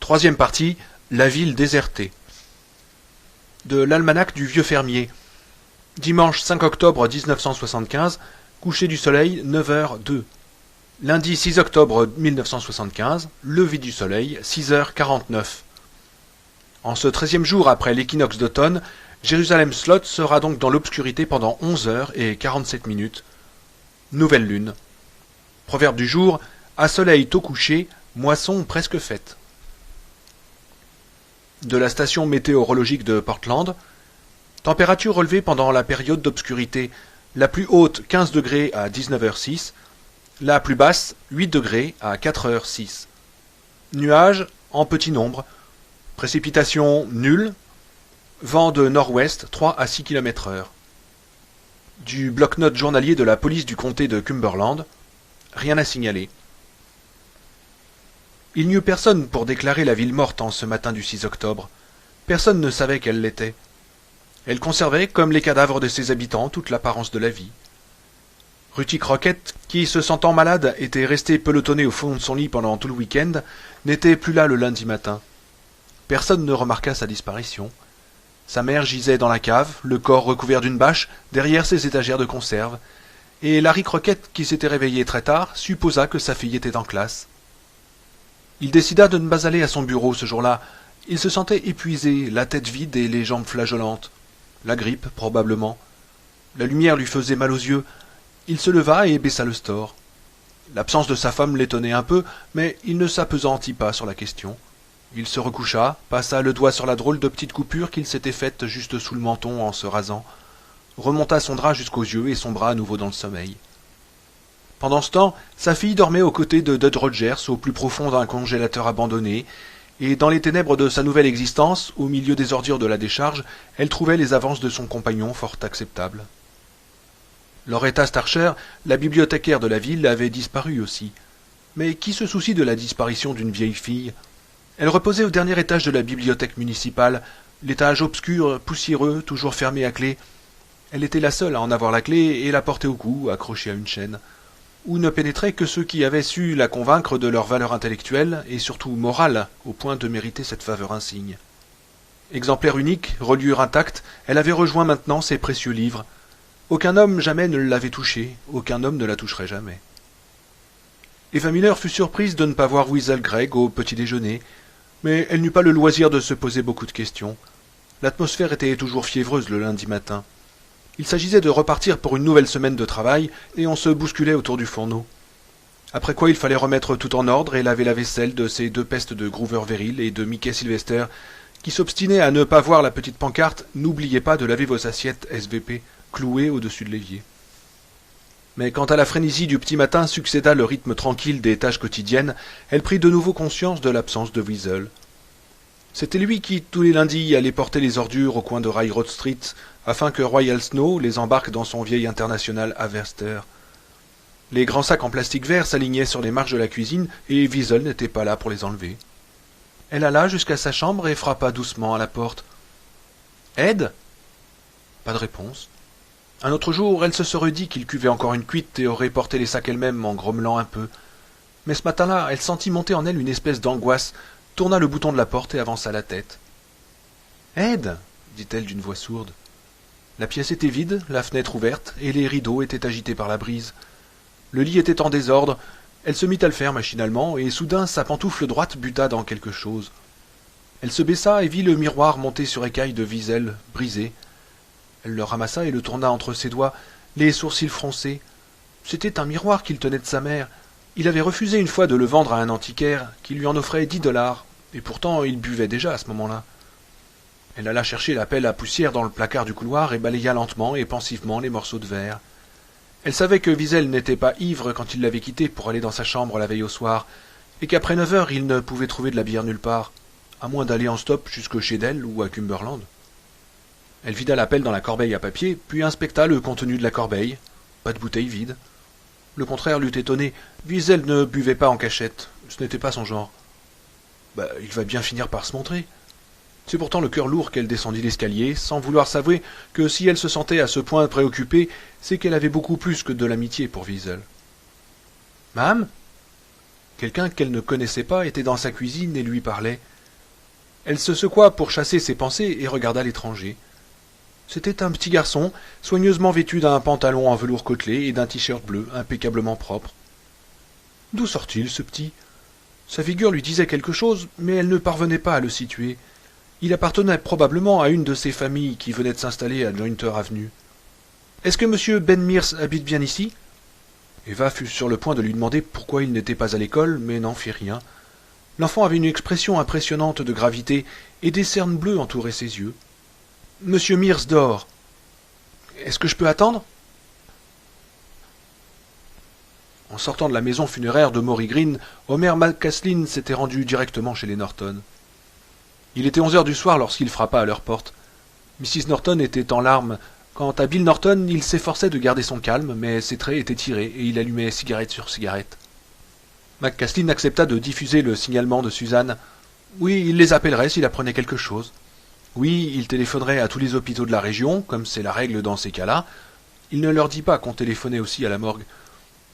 Troisième partie, la ville désertée. De l'almanach du vieux fermier. Dimanche 5 octobre 1975, coucher du soleil 9h02. Lundi 6 octobre 1975, lever du soleil 6h49. En ce 13e jour après l'équinoxe d'automne, Jérusalem Slot sera donc dans l'obscurité pendant 11h47. Nouvelle lune. Proverbe du jour, à soleil tôt couché, moisson presque faite. De la station météorologique de Portland, température relevée pendant la période d'obscurité, la plus haute 15 degrés à 19h06, la plus basse 8 degrés à 4h06. Nuages en petit nombre, précipitations nulles, vent de nord-ouest 3 à 6 km/h. Du bloc-notes journalier de la police du comté de Cumberland, rien à signaler. Il n'y eut personne pour déclarer la ville morte en ce matin du 6 octobre. Personne ne savait qu'elle l'était. Elle conservait, comme les cadavres de ses habitants, toute l'apparence de la vie. Ruthie Crockett, qui, se sentant malade, était restée pelotonnée au fond de son lit pendant tout le week-end, n'était plus là le lundi matin. Personne ne remarqua sa disparition. Sa mère gisait dans la cave, le corps recouvert d'une bâche, derrière ses étagères de conserve, et Larry Crockett, qui s'était réveillé très tard, supposa que sa fille était en classe. Il décida de ne pas aller à son bureau ce jour-là. Il se sentait épuisé, la tête vide et les jambes flageolantes. La grippe, probablement. La lumière lui faisait mal aux yeux. Il se leva et baissa le store. L'absence de sa femme l'étonnait un peu, mais il ne s'appesantit pas sur la question. Il se recoucha, passa le doigt sur la drôle de petite coupure qu'il s'était faite juste sous le menton en se rasant, remonta son drap jusqu'aux yeux et sombra à nouveau dans le sommeil. Pendant ce temps, sa fille dormait aux côtés de Dud Rogers au plus profond d'un congélateur abandonné, et dans les ténèbres de sa nouvelle existence, au milieu des ordures de la décharge, elle trouvait les avances de son compagnon fort acceptables. Loretta Starcher, la bibliothécaire de la ville, avait disparu aussi. Mais qui se soucie de la disparition d'une vieille fille? Elle reposait au dernier étage de la bibliothèque municipale, l'étage obscur, poussiéreux, toujours fermé à clé. Elle était la seule à en avoir la clé et la porter au cou, accrochée à une chaîne. Où ne pénétraient que ceux qui avaient su la convaincre de leur valeur intellectuelle et surtout morale, au point de mériter cette faveur insigne. Exemplaire unique, reliure intacte, elle avait rejoint maintenant ses précieux livres. Aucun homme jamais ne l'avait touchée, aucun homme ne la toucherait jamais. Eva Miller fut surprise de ne pas voir Weasel Greg au petit déjeuner, mais elle n'eut pas le loisir de se poser beaucoup de questions. L'atmosphère était toujours fiévreuse le lundi matin. Il s'agissait de repartir pour une nouvelle semaine de travail, et on se bousculait autour du fourneau. Après quoi il fallait remettre tout en ordre et laver la vaisselle de ces deux pestes de Groover Verrill et de Mickey Sylvester, qui s'obstinaient à ne pas voir la petite pancarte « N'oubliez pas de laver vos assiettes SVP » clouée au-dessus de l'évier. Mais quand à la frénésie du petit matin succéda le rythme tranquille des tâches quotidiennes, elle prit de nouveau conscience de l'absence de Weasel. C'était lui qui, tous les lundis, allait porter les ordures au coin de Railroad Street, afin que Royal Snow les embarque dans son vieil international à Verster. Les grands sacs en plastique vert s'alignaient sur les marches de la cuisine, et Weasel n'était pas là pour les enlever. Elle alla jusqu'à sa chambre et frappa doucement à la porte. « Ed ?» Pas de réponse. Un autre jour, elle se serait dit qu'il cuvait encore une cuite et aurait porté les sacs elle-même en grommelant un peu. Mais ce matin-là, elle sentit monter en elle une espèce d'angoisse, tourna le bouton de la porte et avança la tête. « Ed !» dit-elle d'une voix sourde. La pièce était vide, la fenêtre ouverte, et les rideaux étaient agités par la brise. Le lit était en désordre. Elle se mit à le faire machinalement, et soudain sa pantoufle droite buta dans quelque chose. Elle se baissa et vit le miroir monté sur écaille de Weasel, brisé. Elle le ramassa et le tourna entre ses doigts, les sourcils froncés. C'était un miroir qu'il tenait de sa mère. Il avait refusé une fois de le vendre à un antiquaire, qui lui en offrait 10$, et pourtant il buvait déjà à ce moment-là. Elle alla chercher la pelle à poussière dans le placard du couloir et balaya lentement et pensivement les morceaux de verre. Elle savait que Weasel n'était pas ivre quand il l'avait quitté pour aller dans sa chambre la veille au soir, et qu'après 9h il ne pouvait trouver de la bière nulle part, à moins d'aller en stop jusque chez Dell ou à Cumberland. Elle vida la pelle dans la corbeille à papier, puis inspecta le contenu de la corbeille. Pas de bouteille vide. Le contraire l'eût étonné. Weasel ne buvait pas en cachette. Ce n'était pas son genre. Il va bien finir par se montrer. C'est pourtant le cœur lourd qu'elle descendit l'escalier, sans vouloir s'avouer que si elle se sentait à ce point préoccupée, c'est qu'elle avait beaucoup plus que de l'amitié pour Weasel. « Mam ?» Quelqu'un qu'elle ne connaissait pas était dans sa cuisine et lui parlait. Elle se secoua pour chasser ses pensées et regarda l'étranger. C'était un petit garçon, soigneusement vêtu d'un pantalon en velours côtelé et d'un t-shirt bleu impeccablement propre. D'où sort-il, ce petit? Sa figure lui disait quelque chose, mais elle ne parvenait pas à le situer. Il appartenait probablement à une de ces familles qui venaient de s'installer à Jointer Avenue. « Est-ce que M. Ben Mears habite bien ici ?» Eva fut sur le point de lui demander pourquoi il n'était pas à l'école, mais n'en fit rien. L'enfant avait une expression impressionnante de gravité, et des cernes bleues entouraient ses yeux. « Monsieur Mears dort. Est-ce que je peux attendre ?» En sortant de la maison funéraire de Maury Green, Homer McCaslin s'était rendu directement chez les Norton. Il était 11 heures du soir lorsqu'il frappa à leur porte. Mrs. Norton était en larmes. Quant à Bill Norton, il s'efforçait de garder son calme, mais ses traits étaient tirés et il allumait cigarette sur cigarette. McCaslin accepta de diffuser le signalement de Suzanne. Oui, il les appellerait s'il apprenait quelque chose. Oui, il téléphonerait à tous les hôpitaux de la région, comme c'est la règle dans ces cas-là. Il ne leur dit pas qu'on téléphonait aussi à la morgue.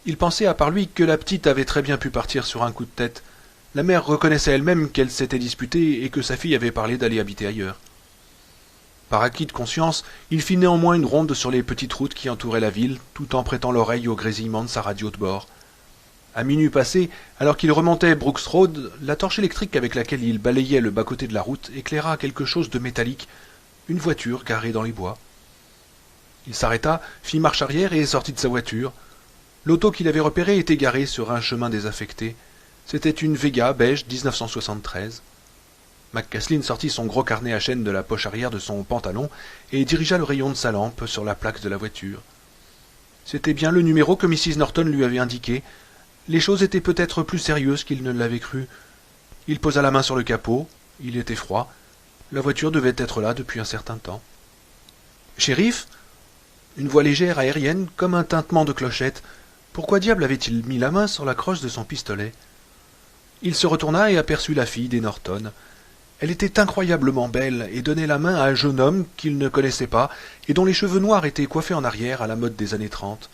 Il pensait à part lui que la petite avait très bien pu partir sur un coup de tête. La mère reconnaissait elle-même qu'elle s'était disputée et que sa fille avait parlé d'aller habiter ailleurs. Par acquis de conscience, il fit néanmoins une ronde sur les petites routes qui entouraient la ville, tout en prêtant l'oreille au grésillement de sa radio de bord. À minuit passé, alors qu'il remontait Brooks Road, la torche électrique avec laquelle il balayait le bas-côté de la route éclaira quelque chose de métallique, une voiture garée dans les bois. Il s'arrêta, fit marche arrière et sortit de sa voiture. L'auto qu'il avait repérée était garée sur un chemin désaffecté. C'était une Vega beige 1973. McCaslin sortit son gros carnet à chaîne de la poche arrière de son pantalon et dirigea le rayon de sa lampe sur la plaque de la voiture. C'était bien le numéro que Mrs. Norton lui avait indiqué. Les choses étaient peut-être plus sérieuses qu'il ne l'avait cru. Il posa la main sur le capot. Il était froid. La voiture devait être là depuis un certain temps. « Shérif ?» Une voix légère aérienne, comme un tintement de clochette. Pourquoi diable avait-il mis la main sur la crosse de son pistolet? Il se retourna et aperçut la fille des Norton. Elle était incroyablement belle et donnait la main à un jeune homme qu'il ne connaissait pas et dont les cheveux noirs étaient coiffés en arrière à la mode des années 30.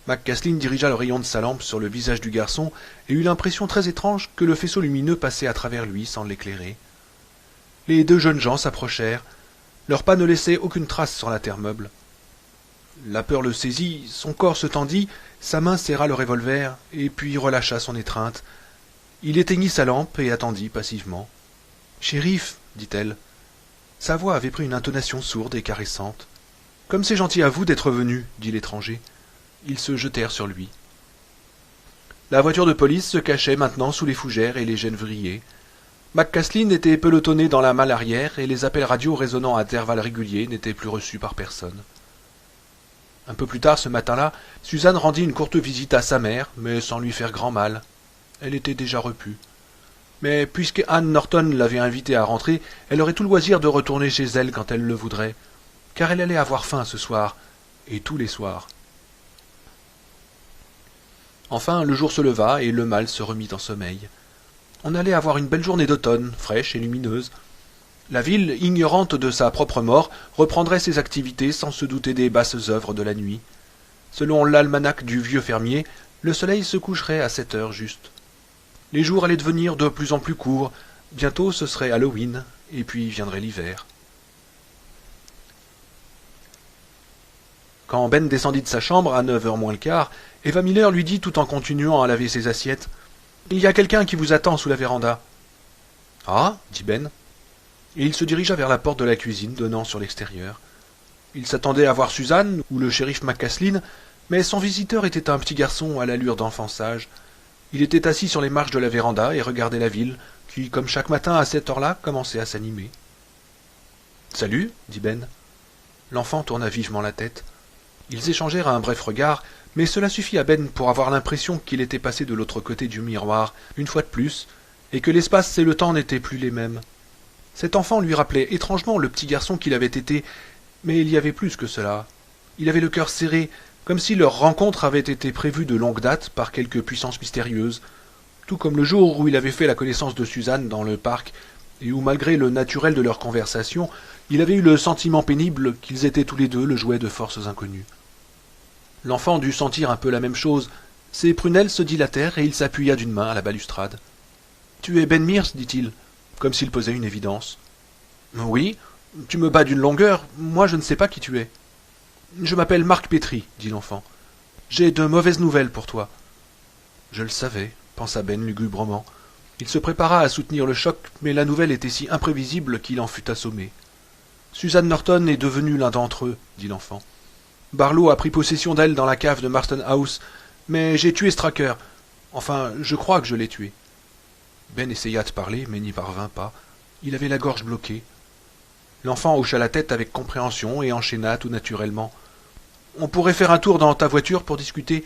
McCaslin dirigea le rayon de sa lampe sur le visage du garçon et eut l'impression très étrange que le faisceau lumineux passait à travers lui sans l'éclairer. Les deux jeunes gens s'approchèrent. Leurs pas ne laissaient aucune trace sur la terre meuble. La peur le saisit, son corps se tendit, sa main serra le revolver, et puis relâcha son étreinte. Il éteignit sa lampe et attendit passivement. « Shérif, dit-elle. » Sa voix avait pris une intonation sourde et caressante. « Comme c'est gentil à vous d'être venu, dit l'étranger. » Ils se jetèrent sur lui. La voiture de police se cachait maintenant sous les fougères et les genevriers. McCaslin était pelotonné dans la malle arrière et les appels radio résonnant à intervalles réguliers n'étaient plus reçus par personne. Un peu plus tard ce matin-là, Suzanne rendit une courte visite à sa mère, mais sans lui faire grand mal. Elle était déjà repue. Mais puisque Anne Norton l'avait invitée à rentrer, elle aurait tout le loisir de retourner chez elle quand elle le voudrait, car elle allait avoir faim ce soir, et tous les soirs. Enfin, le jour se leva et le mal se remit en sommeil. On allait avoir une belle journée d'automne, fraîche et lumineuse. La ville, ignorante de sa propre mort, reprendrait ses activités sans se douter des basses œuvres de la nuit. Selon l'almanach du vieux fermier, le soleil se coucherait à 7 heures juste. Les jours allaient devenir de plus en plus courts, bientôt ce serait Halloween, et puis viendrait l'hiver. Quand Ben descendit de sa chambre à 9 heures moins le quart, Eva Miller lui dit tout en continuant à laver ses assiettes. « Il y a quelqu'un qui vous attend sous la véranda. »« Ah » dit Ben. Et il se dirigea vers la porte de la cuisine donnant sur l'extérieur. Il s'attendait à voir Suzanne ou le shérif McCaslin, mais son visiteur était un petit garçon à l'allure d'enfant sage. Il était assis sur les marches de la véranda et regardait la ville, qui, comme chaque matin à cette heure-là, commençait à s'animer. « Salut » dit Ben. L'enfant tourna vivement la tête. Ils échangèrent un bref regard, mais cela suffit à Ben pour avoir l'impression qu'il était passé de l'autre côté du miroir, une fois de plus, et que l'espace et le temps n'étaient plus les mêmes. Cet enfant lui rappelait étrangement le petit garçon qu'il avait été, mais il y avait plus que cela. Il avait le cœur serré, comme si leur rencontre avait été prévue de longue date par quelque puissance mystérieuse, tout comme le jour où il avait fait la connaissance de Suzanne dans le parc, et où, malgré le naturel de leur conversation, il avait eu le sentiment pénible qu'ils étaient tous les deux le jouet de forces inconnues. L'enfant dut sentir un peu la même chose. Ses prunelles se dilatèrent et il s'appuya d'une main à la balustrade. « Tu es Ben Mears, dit-il. comme s'il posait une évidence. Oui, tu me bats d'une longueur, moi je ne sais pas qui tu es. Je m'appelle Marc Pétry, dit l'enfant. J'ai de mauvaises nouvelles pour toi. Je le savais, pensa Ben lugubrement. Il se prépara à soutenir le choc, mais la nouvelle était si imprévisible qu'il en fut assommé. Suzanne Norton est devenue l'un d'entre eux, dit l'enfant. Barlow a pris possession d'elle dans la cave de Marston House, mais j'ai tué Straker. Enfin, je crois que je l'ai tué. Ben essaya de parler, mais n'y parvint pas. Il avait la gorge bloquée. L'enfant hocha la tête avec compréhension et enchaîna tout naturellement. On pourrait faire un tour dans ta voiture pour discuter.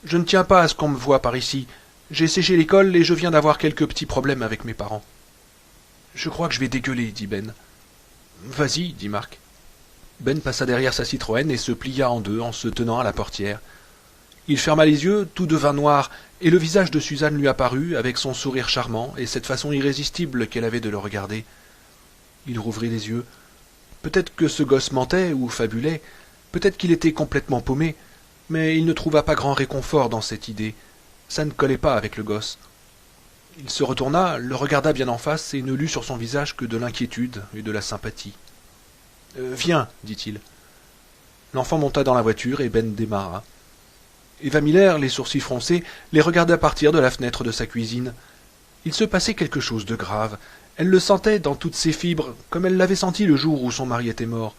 Je ne tiens pas à ce qu'on me voie par ici. J'ai séché l'école et je viens d'avoir quelques petits problèmes avec mes parents. Je crois que je vais dégueuler, dit Ben. Vas-y, dit Marc. Ben passa derrière sa Citroën et se plia en deux en se tenant à la portière. Il ferma les yeux, tout devint noir, et le visage de Suzanne lui apparut, avec son sourire charmant et cette façon irrésistible qu'elle avait de le regarder. Il rouvrit les yeux. Peut-être que ce gosse mentait ou fabulait, peut-être qu'il était complètement paumé, mais il ne trouva pas grand réconfort dans cette idée. Ça ne collait pas avec le gosse. Il se retourna, le regarda bien en face et ne lut sur son visage que de l'inquiétude et de la sympathie. Viens, dit-il. L'enfant monta dans la voiture et Ben démarra. Eva Miller, les sourcils froncés, les regarda partir de la fenêtre de sa cuisine. Il se passait quelque chose de grave. Elle le sentait dans toutes ses fibres, comme elle l'avait senti le jour où son mari était mort.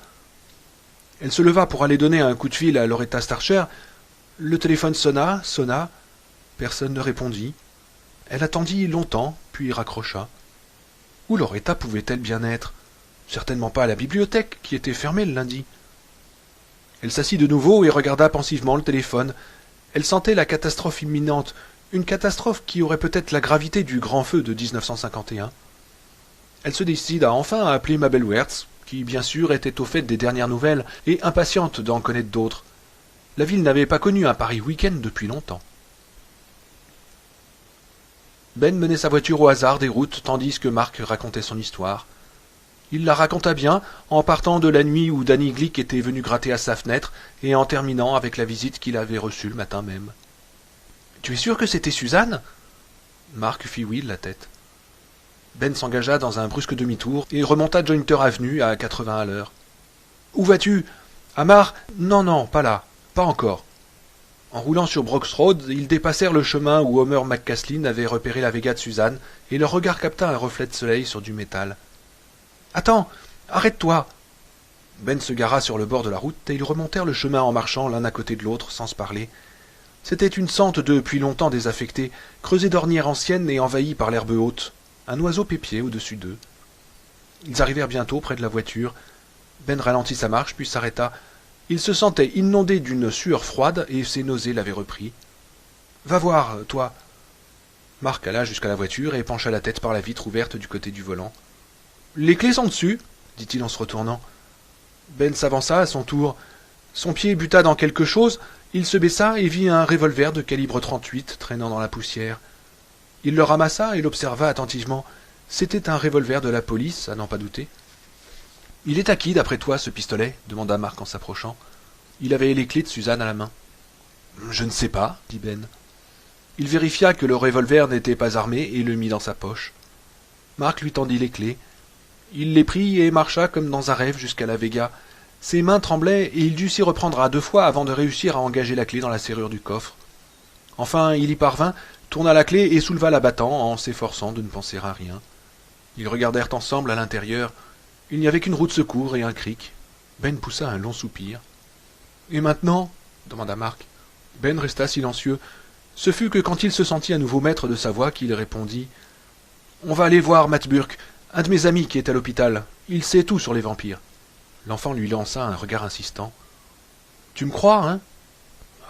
Elle se leva pour aller donner un coup de fil à Loretta Starcher. Le téléphone sonna. Personne ne répondit. Elle attendit longtemps, puis raccrocha. Où Loretta pouvait-elle bien être? Certainement pas à la bibliothèque, qui était fermée le lundi. Elle s'assit de nouveau et regarda pensivement le téléphone. Elle sentait la catastrophe imminente, une catastrophe qui aurait peut-être la gravité du grand feu de 1951. Elle se décida enfin à appeler Mabel Wertz, qui bien sûr était au fait des dernières nouvelles et impatiente d'en connaître d'autres. La ville n'avait pas connu un pareil week-end depuis longtemps. Ben menait sa voiture au hasard des routes tandis que Marc racontait son histoire. Il la raconta bien, en partant de la nuit où Danny Glick était venu gratter à sa fenêtre et en terminant avec la visite qu'il avait reçue le matin même. « Tu es sûr que c'était Suzanne ?» Marc fit oui de la tête. Ben s'engagea dans un brusque demi-tour et remonta Jointer Avenue à 80 à l'heure. « Où vas-tu ? À Mar ? Non, pas là. Pas encore. » En roulant sur Brooks Road, ils dépassèrent le chemin où Homer McCaslin avait repéré la Vega de Suzanne et leur regard capta un reflet de soleil sur du métal. « Attends, arrête-toi !» Ben se gara sur le bord de la route et ils remontèrent le chemin en marchant l'un à côté de l'autre sans se parler. C'était une sente depuis longtemps désaffectée, creusée d'ornières anciennes et envahie par l'herbe haute. Un oiseau pépiait au-dessus d'eux. Ils arrivèrent bientôt près de la voiture. Ben ralentit sa marche puis s'arrêta. Il se sentait inondé d'une sueur froide et ses nausées l'avaient repris. « Va voir, toi !» Marc alla jusqu'à la voiture et pencha la tête par la vitre ouverte du côté du volant. « Les clés sont dessus !» dit-il en se retournant. Ben s'avança à son tour. Son pied buta dans quelque chose, il se baissa et vit un revolver de calibre 38 traînant dans la poussière. Il le ramassa et l'observa attentivement. C'était un revolver de la police, à n'en pas douter. « Il est à qui, d'après toi, ce pistolet ?» demanda Marc en s'approchant. Il avait les clés de Suzanne à la main. « Je ne sais pas, » dit Ben. Il vérifia que le revolver n'était pas armé et le mit dans sa poche. Marc lui tendit les clés. Il les prit et marcha comme dans un rêve jusqu'à la Vega. Ses mains tremblaient et il dut s'y reprendre à 2 fois avant de réussir à engager la clé dans la serrure du coffre. Enfin, il y parvint, tourna la clé et souleva l'abattant en s'efforçant de ne penser à rien. Ils regardèrent ensemble à l'intérieur. Il n'y avait qu'une roue de secours et un cric. Ben poussa un long soupir. « Et maintenant ?» demanda Marc. Ben resta silencieux. Ce fut que quand il se sentit à nouveau maître de sa voix qu'il répondit. « On va aller voir Matt Burke, un de mes amis qui est à l'hôpital. Il sait tout sur les vampires. » L'enfant lui lança un regard insistant. « Tu me crois, hein ?»«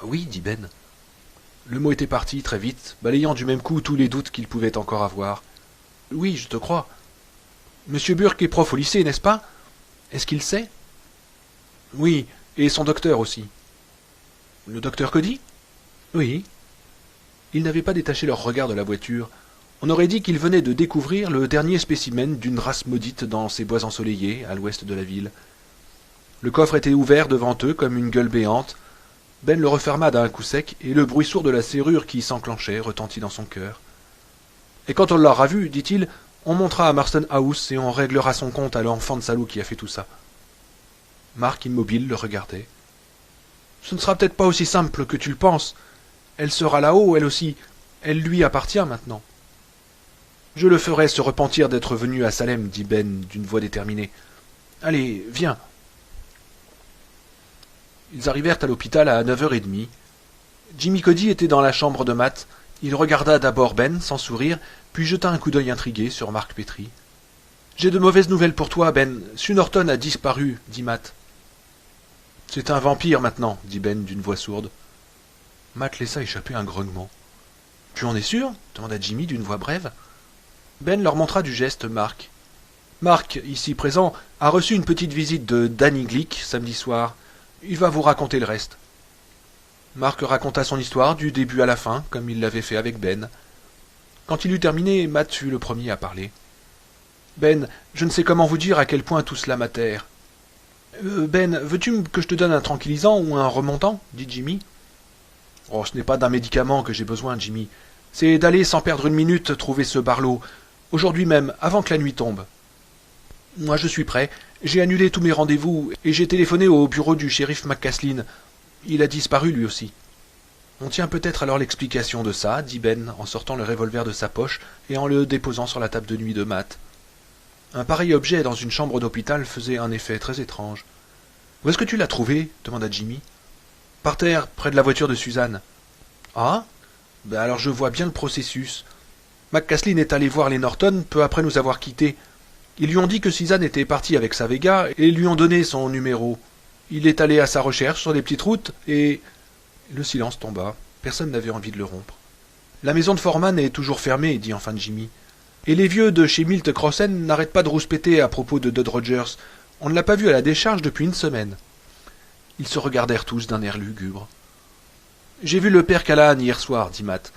Oui, dit Ben. » Le mot était parti très vite, balayant du même coup tous les doutes qu'il pouvait encore avoir. « Oui, je te crois. Monsieur Burke est prof au lycée, n'est-ce pas? Est-ce qu'il sait? »« Oui, et son docteur aussi. »« Le docteur Cody ?»« Oui. » Ils n'avaient pas détaché leur regard de la voiture. On aurait dit qu'ils venaient de découvrir le dernier spécimen d'une race maudite dans ces bois ensoleillés, à l'ouest de la ville. Le coffre était ouvert devant eux comme une gueule béante. Ben le referma d'un coup sec, et le bruit sourd de la serrure qui s'enclenchait retentit dans son cœur. « Et quand on l'aura vu, dit-il, On montera à Marston House et on réglera son compte à l'enfant de salaud qui a fait tout ça. Mark, immobile, le regardait. Ce ne sera peut-être pas aussi simple que tu le penses. Elle sera là-haut, elle aussi. Elle lui appartient maintenant. Je le ferai se repentir d'être venu à Salem, dit Ben d'une voix déterminée. Allez, viens. Ils arrivèrent à l'hôpital à 9h30. Jimmy Cody était dans la chambre de Matt. Il regarda d'abord Ben, sans sourire, puis jeta un coup d'œil intrigué sur Mark Petrie. « J'ai de mauvaises nouvelles pour toi, Ben. Sue Norton a disparu, dit Matt. « C'est un vampire maintenant, dit Ben d'une voix sourde. Matt laissa échapper un grognement. « Tu en es sûr ?» demanda Jimmy d'une voix brève. Ben leur montra du geste Mark. Mark, ici présent, a reçu une petite visite de Danny Glick samedi soir. Il va vous raconter le reste. Mark raconta son histoire du début à la fin, comme il l'avait fait avec Ben. Quand il eut terminé, Matt fut le premier à parler. « Ben, je ne sais comment vous dire à quel point tout cela m'atterre. Ben, veux-tu que je te donne un tranquillisant ou un remontant ?» dit Jimmy. « Oh, ce n'est pas d'un médicament que j'ai besoin, Jimmy. C'est d'aller sans perdre une minute trouver ce Barlow, aujourd'hui même, avant que la nuit tombe. Moi, je suis prêt. J'ai annulé tous mes rendez-vous et j'ai téléphoné au bureau du shérif McCaslin. Il a disparu lui aussi. » On tient peut-être alors l'explication de ça, dit Ben, en sortant le revolver de sa poche et en le déposant sur la table de nuit de Matt. Un pareil objet dans une chambre d'hôpital faisait un effet très étrange. « Où est-ce que tu l'as trouvé ?» demanda Jimmy. « Par terre, près de la voiture de Suzanne. »« Ah ? Ben alors je vois bien le processus. McCaslin est allé voir les Norton peu après nous avoir quittés. Ils lui ont dit que Suzanne était partie avec sa Vega et lui ont donné son numéro. Il est allé à sa recherche sur des petites routes et... » Le silence tomba. Personne n'avait envie de le rompre. « La maison de Foreman est toujours fermée, dit enfin Jimmy. Et les vieux de chez Milt Crossen n'arrêtent pas de rouspéter à propos de Dud Rogers. On ne l'a pas vu à la décharge depuis une semaine. » Ils se regardèrent tous d'un air lugubre. « J'ai vu le père Callahan hier soir, dit Matt.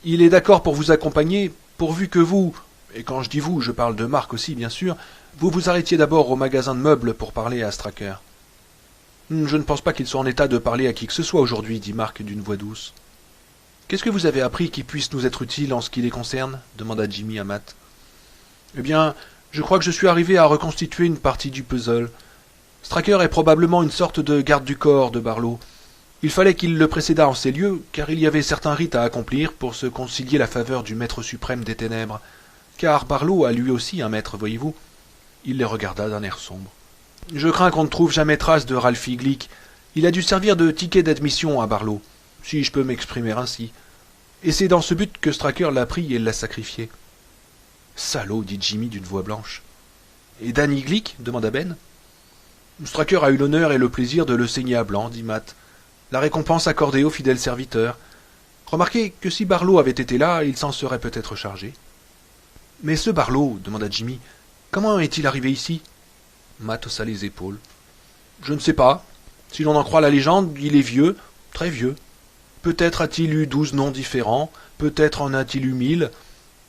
Il est d'accord pour vous accompagner, pourvu que vous, et quand je dis vous, je parle de Marc aussi, bien sûr, vous vous arrêtiez d'abord au magasin de meubles pour parler à Stracker. »« Je ne pense pas qu'il soit en état de parler à qui que ce soit aujourd'hui, dit Marc d'une voix douce. »« Qu'est-ce que vous avez appris qui puisse nous être utile en ce qui les concerne ?» demanda Jimmy à Matt. « Eh bien, je crois que je suis arrivé à reconstituer une partie du puzzle. Stracker est probablement une sorte de garde du corps de Barlow. Il fallait qu'il le précédât en ces lieux, car il y avait certains rites à accomplir pour se concilier la faveur du maître suprême des ténèbres. Car Barlow a lui aussi un maître, voyez-vous. » Il les regarda d'un air sombre. « Je crains qu'on ne trouve jamais trace de Ralphie Glick. Il a dû servir de ticket d'admission à Barlow, si je peux m'exprimer ainsi. Et c'est dans ce but que Stracker l'a pris et l'a sacrifié. »« Salaud, dit Jimmy d'une voix blanche. »« Et Danny Glick ?» demanda Ben. « Stracker a eu l'honneur et le plaisir de le saigner à blanc, dit Matt. La récompense accordée au fidèle serviteur. Remarquez que si Barlow avait été là, il s'en serait peut-être chargé. »« Mais ce Barlow, demanda Jimmy, comment est-il arrivé ici ?» Matt haussa les épaules. « Je ne sais pas. Si l'on en croit la légende, il est vieux, très vieux. Peut-être a-t-il eu 12 noms différents, peut-être en a-t-il eu 1000,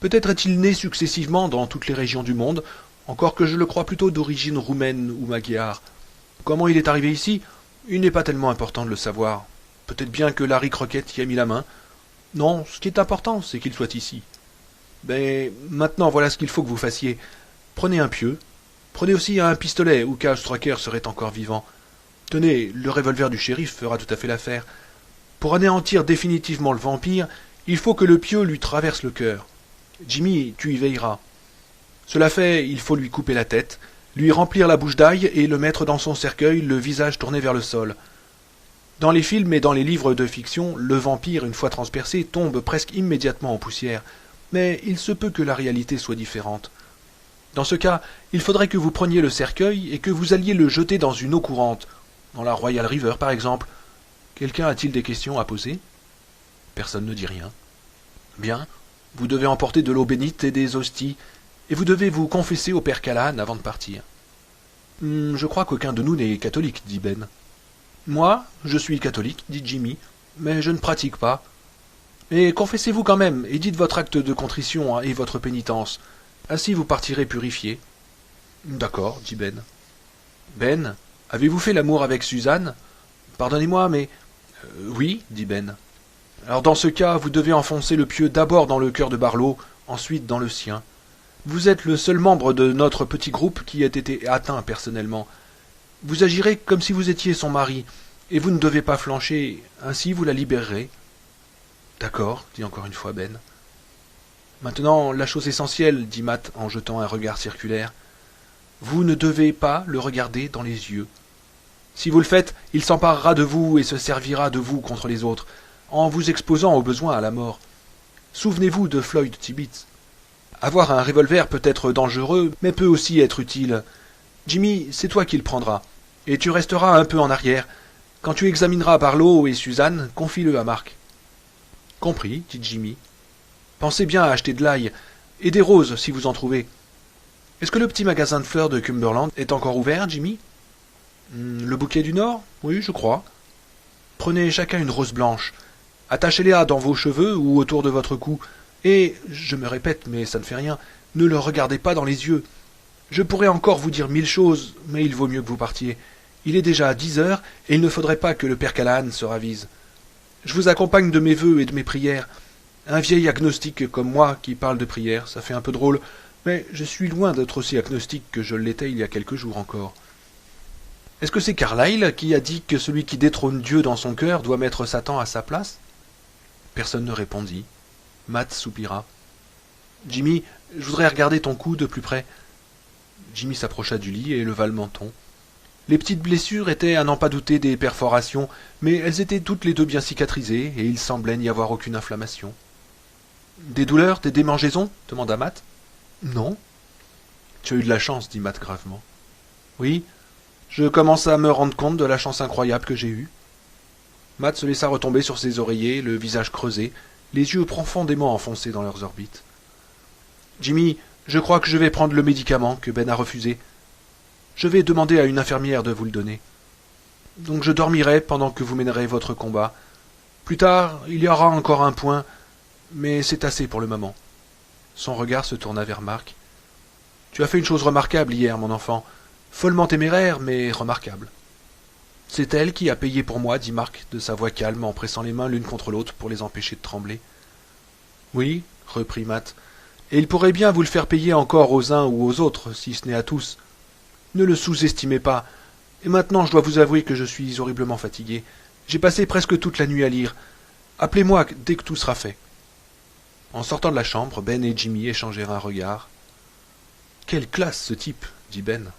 peut-être est-il né successivement dans toutes les régions du monde, encore que je le crois plutôt d'origine roumaine ou magyare. Comment il est arrivé ici ? Il n'est pas tellement important de le savoir. Peut-être bien que Larry Crockett y a mis la main. Non, ce qui est important, c'est qu'il soit ici. Mais maintenant, voilà ce qu'il faut que vous fassiez. Prenez un pieu. Prenez aussi un pistolet, au cas où Stracker serait encore vivant. Tenez, le revolver du shérif fera tout à fait l'affaire. Pour anéantir définitivement le vampire, il faut que le pieu lui traverse le cœur. Jimmy, tu y veilleras. Cela fait, il faut lui couper la tête, lui remplir la bouche d'ail et le mettre dans son cercueil, le visage tourné vers le sol. Dans les films et dans les livres de fiction, le vampire, une fois transpercé, tombe presque immédiatement en poussière. Mais il se peut que la réalité soit différente. Dans ce cas, il faudrait que vous preniez le cercueil et que vous alliez le jeter dans une eau courante, dans la Royal River par exemple. Quelqu'un a-t-il des questions à poser ? Personne ne dit rien. Bien, vous devez emporter de l'eau bénite et des hosties, et vous devez vous confesser au père Callahan avant de partir. Je crois qu'aucun de nous n'est catholique, dit Ben. Moi, je suis catholique, dit Jimmy, mais je ne pratique pas. Mais confessez-vous quand même, et dites votre acte de contrition et votre pénitence. Ainsi vous partirez purifié. D'accord, dit Ben. Ben, avez-vous fait l'amour avec Suzanne ? Pardonnez-moi, mais... oui, dit Ben. Alors dans ce cas, vous devez enfoncer le pieu d'abord dans le cœur de Barlow, ensuite dans le sien. Vous êtes le seul membre de notre petit groupe qui ait été atteint personnellement. Vous agirez comme si vous étiez son mari, et vous ne devez pas flancher, ainsi vous la libérerez. D'accord, dit encore une fois Ben. Maintenant, la chose essentielle, dit Matt en jetant un regard circulaire. Vous ne devez pas le regarder dans les yeux. Si vous le faites, il s'emparera de vous et se servira de vous contre les autres, en vous exposant au besoin à la mort. Souvenez-vous de Floyd Tibbets. Avoir un revolver peut être dangereux, mais peut aussi être utile. Jimmy, c'est toi qui le prendras, et tu resteras un peu en arrière. Quand tu examineras Barlow et Suzanne, confie-le à Mark. Compris, dit Jimmy. Pensez bien à acheter de l'ail, et des roses si vous en trouvez. Est-ce que le petit magasin de fleurs de Cumberland est encore ouvert, Jimmy? Le bouquet du Nord? Oui, je crois. Prenez chacun une rose blanche. Attachez-la dans vos cheveux ou autour de votre cou. Et, je me répète, mais ça ne fait rien, ne le regardez pas dans les yeux. Je pourrais encore vous dire 1000 choses, mais il vaut mieux que vous partiez. Il est déjà 10 heures, et il ne faudrait pas que le père Callahan se ravise. Je vous accompagne de mes vœux et de mes prières. Un vieil agnostique comme moi qui parle de prières, ça fait un peu drôle, mais je suis loin d'être aussi agnostique que je l'étais il y a quelques jours encore. Est-ce que c'est Carlyle qui a dit que celui qui détrône Dieu dans son cœur doit mettre Satan à sa place? Personne ne répondit. Matt soupira. Jimmy, je voudrais regarder ton cou de plus près. Jimmy s'approcha du lit et leva le menton. Les petites blessures étaient à n'en pas douter des perforations, mais elles étaient toutes les deux bien cicatrisées, et il semblait n'y avoir aucune inflammation. Des douleurs, des démangeaisons? Demanda Matt. Non. Tu as eu de la chance, dit Matt gravement. Oui, je commence à me rendre compte de la chance incroyable que j'ai eue. Matt se laissa retomber sur ses oreillers, le visage creusé, les yeux profondément enfoncés dans leurs orbites. Jimmy, je crois que je vais prendre le médicament que Ben a refusé. Je vais demander à une infirmière de vous le donner. Donc je dormirai pendant que vous mènerez votre combat. Plus tard, il y aura encore un point, mais c'est assez pour le moment. Son regard se tourna vers Mark. Tu as fait une chose remarquable hier, mon enfant. Follement téméraire, mais remarquable. C'est elle qui a payé pour moi, dit Mark de sa voix calme en pressant les mains l'une contre l'autre pour les empêcher de trembler. Oui, reprit Matt, et il pourrait bien vous le faire payer encore aux uns ou aux autres, si ce n'est à tous. Ne le sous-estimez pas. Et maintenant je dois vous avouer que je suis horriblement fatigué. J'ai passé presque toute la nuit à lire. Appelez-moi dès que tout sera fait. En sortant de la chambre, Ben et Jimmy échangèrent un regard. Quelle classe, ce type, dit Ben.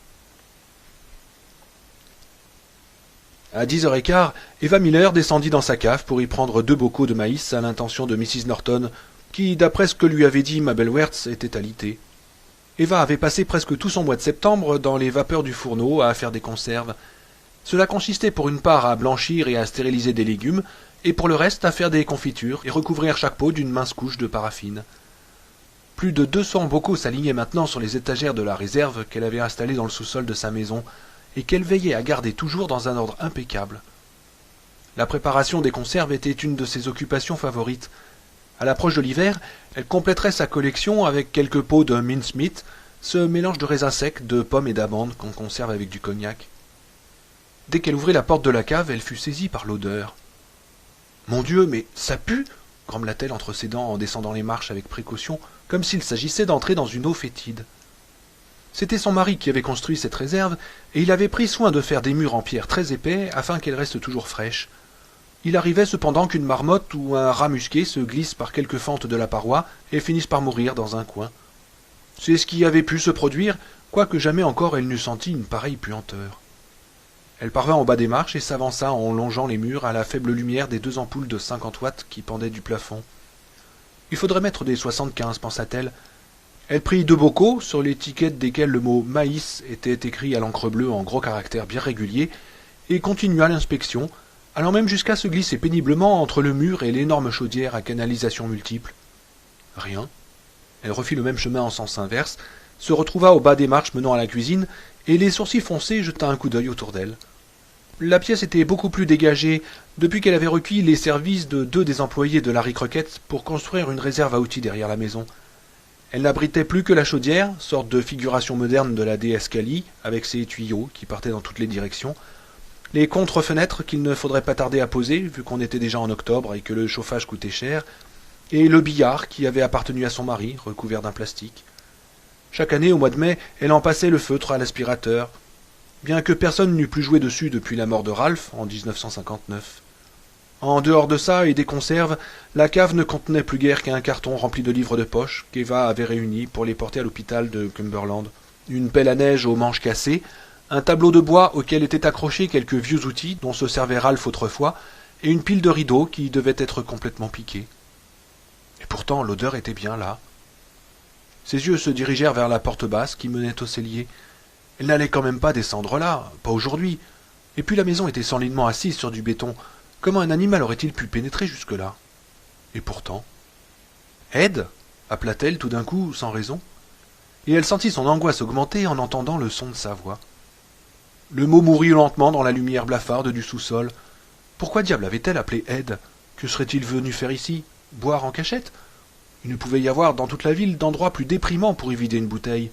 À 10h15, Eva Miller descendit dans sa cave pour y prendre 2 bocaux de maïs à l'intention de Mrs. Norton, qui, d'après ce que lui avait dit Mabel Wertz, était alitée. Eva avait passé presque tout son mois de septembre dans les vapeurs du fourneau à faire des conserves. Cela consistait pour une part à blanchir et à stériliser des légumes, et pour le reste à faire des confitures et recouvrir chaque pot d'une mince couche de paraffine. Plus de 200 bocaux s'alignaient maintenant sur les étagères de la réserve qu'elle avait installée dans le sous-sol de sa maison, et qu'elle veillait à garder toujours dans un ordre impeccable. La préparation des conserves était une de ses occupations favorites. À l'approche de l'hiver, elle compléterait sa collection avec quelques pots de mincemeat, ce mélange de raisins secs, de pommes et d'amandes qu'on conserve avec du cognac. Dès qu'elle ouvrit la porte de la cave, elle fut saisie par l'odeur. « Mon Dieu, mais ça pue !» grommela-t-elle entre ses dents en descendant les marches avec précaution, comme s'il s'agissait d'entrer dans une eau fétide. C'était son mari qui avait construit cette réserve, et il avait pris soin de faire des murs en pierre très épais afin qu'elle reste toujours fraîche. Il arrivait cependant qu'une marmotte ou un rat musqué se glisse par quelque fente de la paroi et finisse par mourir dans un coin. C'est ce qui avait pu se produire, quoique jamais encore elle n'eût senti une pareille puanteur. Elle parvint au bas des marches et s'avança en longeant les murs à la faible lumière des 2 ampoules de 50 watts qui pendaient du plafond. Il faudrait mettre des 75, pensa-t-elle. Elle prit 2 bocaux, sur l'étiquette desquels le mot « maïs » était écrit à l'encre bleue en gros caractères bien réguliers, et continua l'inspection, allant même jusqu'à se glisser péniblement entre le mur et l'énorme chaudière à canalisation multiple. Rien. Elle refit le même chemin en sens inverse, se retrouva au bas des marches menant à la cuisine, et les sourcils foncés jeta un coup d'œil autour d'elle. La pièce était beaucoup plus dégagée depuis qu'elle avait requis les services de 2 des employés de Larry Crockett pour construire une réserve à outils derrière la maison. Elle n'abritait plus que la chaudière, sorte de figuration moderne de la déesse Kali, avec ses tuyaux qui partaient dans toutes les directions, les contre-fenêtres qu'il ne faudrait pas tarder à poser, vu qu'on était déjà en octobre et que le chauffage coûtait cher, et le billard qui avait appartenu à son mari, recouvert d'un plastique. Chaque année, au mois de mai, elle en passait le feutre à l'aspirateur, bien que personne n'eût plus joué dessus depuis la mort de Ralph en 1959. En dehors de ça et des conserves, la cave ne contenait plus guère qu'un carton rempli de livres de poche qu'Eva avait réunis pour les porter à l'hôpital de Cumberland, une pelle à neige aux manches cassées, un tableau de bois auquel étaient accrochés quelques vieux outils dont se servait Ralph autrefois, et une pile de rideaux qui devaient être complètement piqués. Et pourtant l'odeur était bien là. Ses yeux se dirigèrent vers la porte basse qui menait au cellier. Elle n'allait quand même pas descendre là, pas aujourd'hui. Et puis la maison était solidement assise sur du béton. Comment un animal aurait-il pu pénétrer jusque-là? Et pourtant... Ed appela-t-elle tout d'un coup, sans raison. Et elle sentit son angoisse augmenter en entendant le son de sa voix. Le mot mourut lentement dans la lumière blafarde du sous-sol. Pourquoi diable avait-elle appelé Ed? Que serait-il venu faire ici? Boire en cachette? Il ne pouvait y avoir dans toute la ville d'endroit plus déprimant pour y vider une bouteille.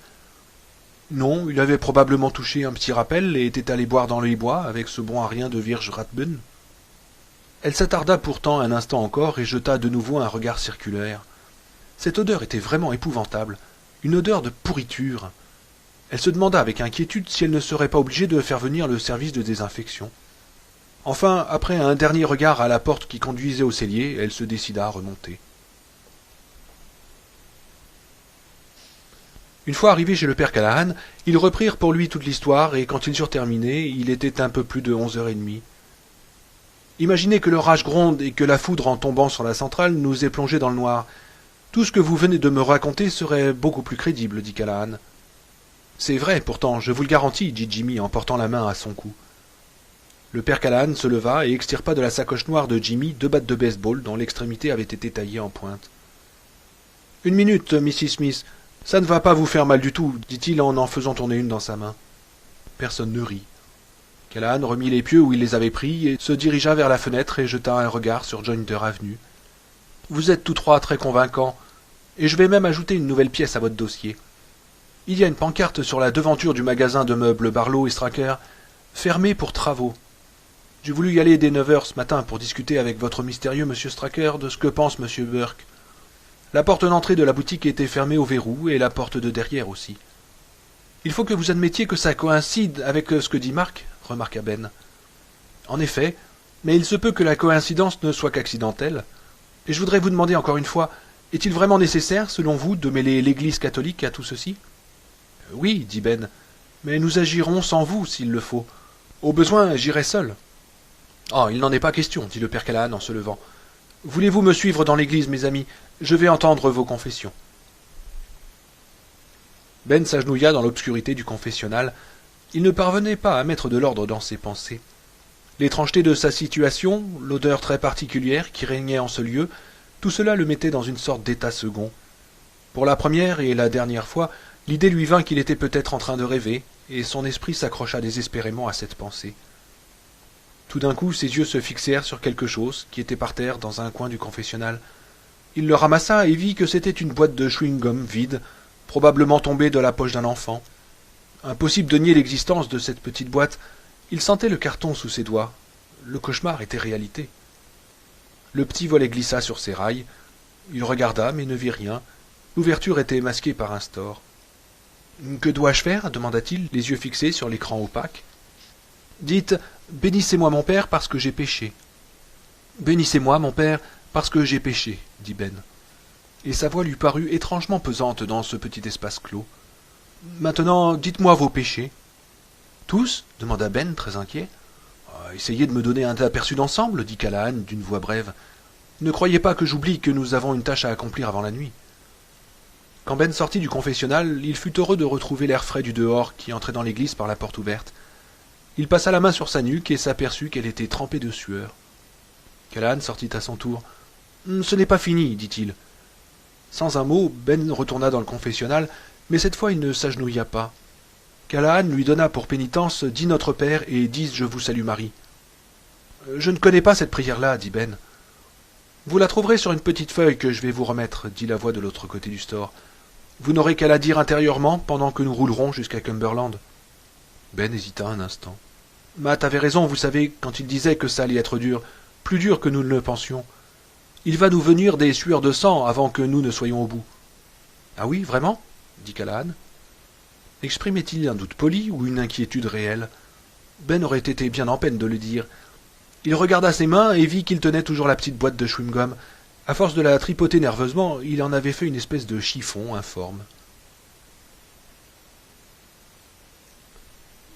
Non, il avait probablement touché un petit rappel et était allé boire dans les bois avec ce bon à rien de Virge Rathbun. Elle s'attarda pourtant un instant encore et jeta de nouveau un regard circulaire. Cette odeur était vraiment épouvantable, une odeur de pourriture. Elle se demanda avec inquiétude si elle ne serait pas obligée de faire venir le service de désinfection. Enfin, après un dernier regard à la porte qui conduisait au cellier, elle se décida à remonter. Une fois arrivés chez le père Callahan, ils reprirent pour lui toute l'histoire, et quand ils eurent terminé, il était un peu plus de 11h30. Imaginez que l'orage gronde et que la foudre en tombant sur la centrale nous ait plongés dans le noir. Tout ce que vous venez de me raconter serait beaucoup plus crédible, dit Callahan. C'est vrai, pourtant, je vous le garantis, dit Jimmy en portant la main à son cou. Le père Callahan se leva et extirpa de la sacoche noire de Jimmy 2 battes de baseball dont l'extrémité avait été taillée en pointe. Une minute, Mrs. Smith. Ça ne va pas vous faire mal du tout, dit-il en faisant tourner une dans sa main. Personne ne rit. Callahan remit les pieux où il les avait pris et se dirigea vers la fenêtre et jeta un regard sur Jointer Avenue. Vous êtes tous trois très convaincants, et je vais même ajouter une nouvelle pièce à votre dossier. Il y a une pancarte sur la devanture du magasin de meubles Barlow et Straker, fermé pour travaux. J'ai voulu y aller dès 9h ce matin pour discuter avec votre mystérieux monsieur Straker de ce que pense monsieur Burke. La porte d'entrée de la boutique était fermée au verrou et la porte de derrière aussi. Il faut que vous admettiez que ça coïncide avec ce que dit Marc, remarqua Ben. En effet, mais il se peut que la coïncidence ne soit qu'accidentelle. Et je voudrais vous demander encore une fois, est-il vraiment nécessaire, selon vous, de mêler l'Église catholique à tout ceci? Oui, dit Ben, mais nous agirons sans vous, s'il le faut. Au besoin, j'irai seul. Oh, il n'en est pas question, dit le père Callahan en se levant. Voulez-vous me suivre dans l'église, mes amis? Je vais entendre vos confessions. Ben s'agenouilla dans l'obscurité du confessionnal. Il ne parvenait pas à mettre de l'ordre dans ses pensées. L'étrangeté de sa situation, l'odeur très particulière qui régnait en ce lieu, tout cela le mettait dans une sorte d'état second. Pour la première et la dernière fois, l'idée lui vint qu'il était peut-être en train de rêver, et son esprit s'accrocha désespérément à cette pensée. Tout d'un coup, ses yeux se fixèrent sur quelque chose qui était par terre dans un coin du confessionnal. Il le ramassa et vit que c'était une boîte de chewing-gum vide, probablement tombée de la poche d'un enfant. Impossible de nier l'existence de cette petite boîte. Il sentait le carton sous ses doigts. Le cauchemar était réalité. Le petit volet glissa sur ses rails. Il regarda, mais ne vit rien. L'ouverture était masquée par un store. « Que dois-je faire » demanda-t-il, les yeux fixés sur l'écran opaque. « Dites, bénissez-moi mon père parce que j'ai péché. »« Bénissez-moi mon père parce que j'ai péché, » dit Ben. Et sa voix lui parut étrangement pesante dans ce petit espace clos. « Maintenant, dites-moi vos péchés. »« Tous » demanda Ben, très inquiet. « Essayez de me donner un aperçu d'ensemble, » dit Callahan d'une voix brève. « Ne croyez pas que j'oublie que nous avons une tâche à accomplir avant la nuit. » Quand Ben sortit du confessionnal, il fut heureux de retrouver l'air frais du dehors qui entrait dans l'église par la porte ouverte. Il passa la main sur sa nuque et s'aperçut qu'elle était trempée de sueur. Callahan sortit à son tour. « Ce n'est pas fini, dit-il. » Sans un mot, Ben retourna dans le confessionnal, mais cette fois il ne s'agenouilla pas. Callahan lui donna pour pénitence « Dis notre Père » et « Dis je vous salue Marie ». « Je ne connais pas cette prière-là, dit Ben. »« Vous la trouverez sur une petite feuille que je vais vous remettre, dit la voix de l'autre côté du store. Vous n'aurez qu'à la dire intérieurement pendant que nous roulerons jusqu'à Cumberland. » Ben hésita un instant. Matt avait raison, vous savez, quand il disait que ça allait être dur, plus dur que nous ne le pensions. Il va nous venir des sueurs de sang avant que nous ne soyons au bout. Ah oui, vraiment dit Callahan. Exprimait-il un doute poli ou une inquiétude réelle? Ben aurait été bien en peine de le dire. Il regarda ses mains et vit qu'il tenait toujours la petite boîte de chewing-gum. À force de la tripoter nerveusement, il en avait fait une espèce de chiffon informe.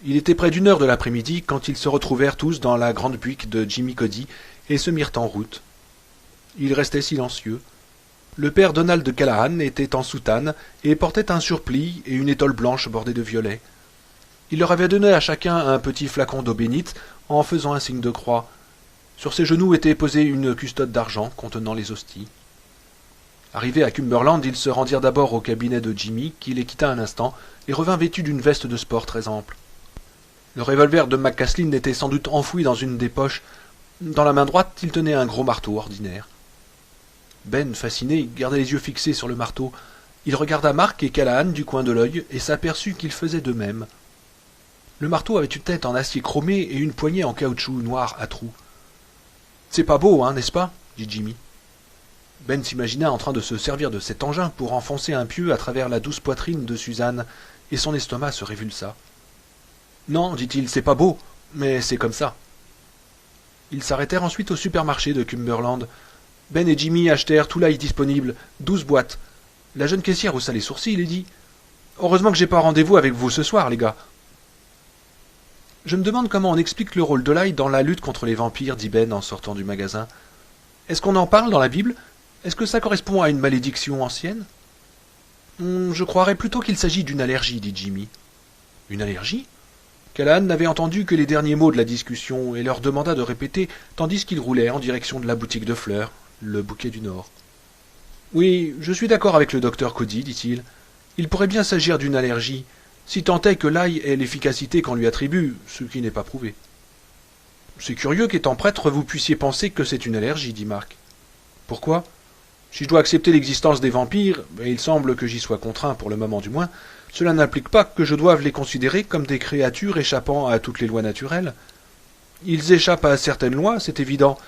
Il était près d'1 heure de l'après-midi quand ils se retrouvèrent tous dans la grande buick de Jimmy Cody et se mirent en route. Ils restaient silencieux. Le père Donald Callahan était en soutane et portait un surplis et une étole blanche bordée de violet. Il leur avait donné à chacun un petit flacon d'eau bénite en faisant un signe de croix. Sur ses genoux était posée une custode d'argent contenant les hosties. Arrivés à Cumberland, ils se rendirent d'abord au cabinet de Jimmy, qui les quitta un instant et revint vêtu d'une veste de sport très ample. Le revolver de McCaslin était sans doute enfoui dans une des poches. Dans la main droite, il tenait un gros marteau ordinaire. Ben, fasciné, gardait les yeux fixés sur le marteau. Il regarda Mark et Callahan du coin de l'œil et s'aperçut qu'ils faisaient de même. Le marteau avait une tête en acier chromé et une poignée en caoutchouc noir à trous. « C'est pas beau, hein, n'est-ce pas ?» dit Jimmy. Ben s'imagina en train de se servir de cet engin pour enfoncer un pieu à travers la douce poitrine de Suzanne, et son estomac se révulsa. « Non, dit-il, c'est pas beau, mais c'est comme ça. » Ils s'arrêtèrent ensuite au supermarché de Cumberland. Ben et Jimmy achetèrent tout l'ail disponible, 12 boîtes. La jeune caissière haussa les sourcils et dit « Heureusement que j'ai pas rendez-vous avec vous ce soir, les gars. » « Je me demande comment on explique le rôle de l'ail dans la lutte contre les vampires, dit Ben en sortant du magasin. Est-ce qu'on en parle dans la Bible? Est-ce que ça correspond à une malédiction ancienne? Je croirais plutôt qu'il s'agit d'une allergie, dit Jimmy. Une allergie? Callahan n'avait entendu que les derniers mots de la discussion et leur demanda de répéter tandis qu'ils roulaient en direction de la boutique de fleurs, le Bouquet du Nord. Oui, je suis d'accord avec le docteur Cody, dit-il. Il pourrait bien s'agir d'une allergie, si tant est que l'ail ait l'efficacité qu'on lui attribue, ce qui n'est pas prouvé. C'est curieux qu'étant prêtre, vous puissiez penser que c'est une allergie, dit Mark. Pourquoi? Si je dois accepter l'existence des vampires, et il semble que j'y sois contraint pour le moment du moins, cela n'implique pas que je doive les considérer comme des créatures échappant à toutes les lois naturelles. Ils échappent à certaines lois, c'est évident.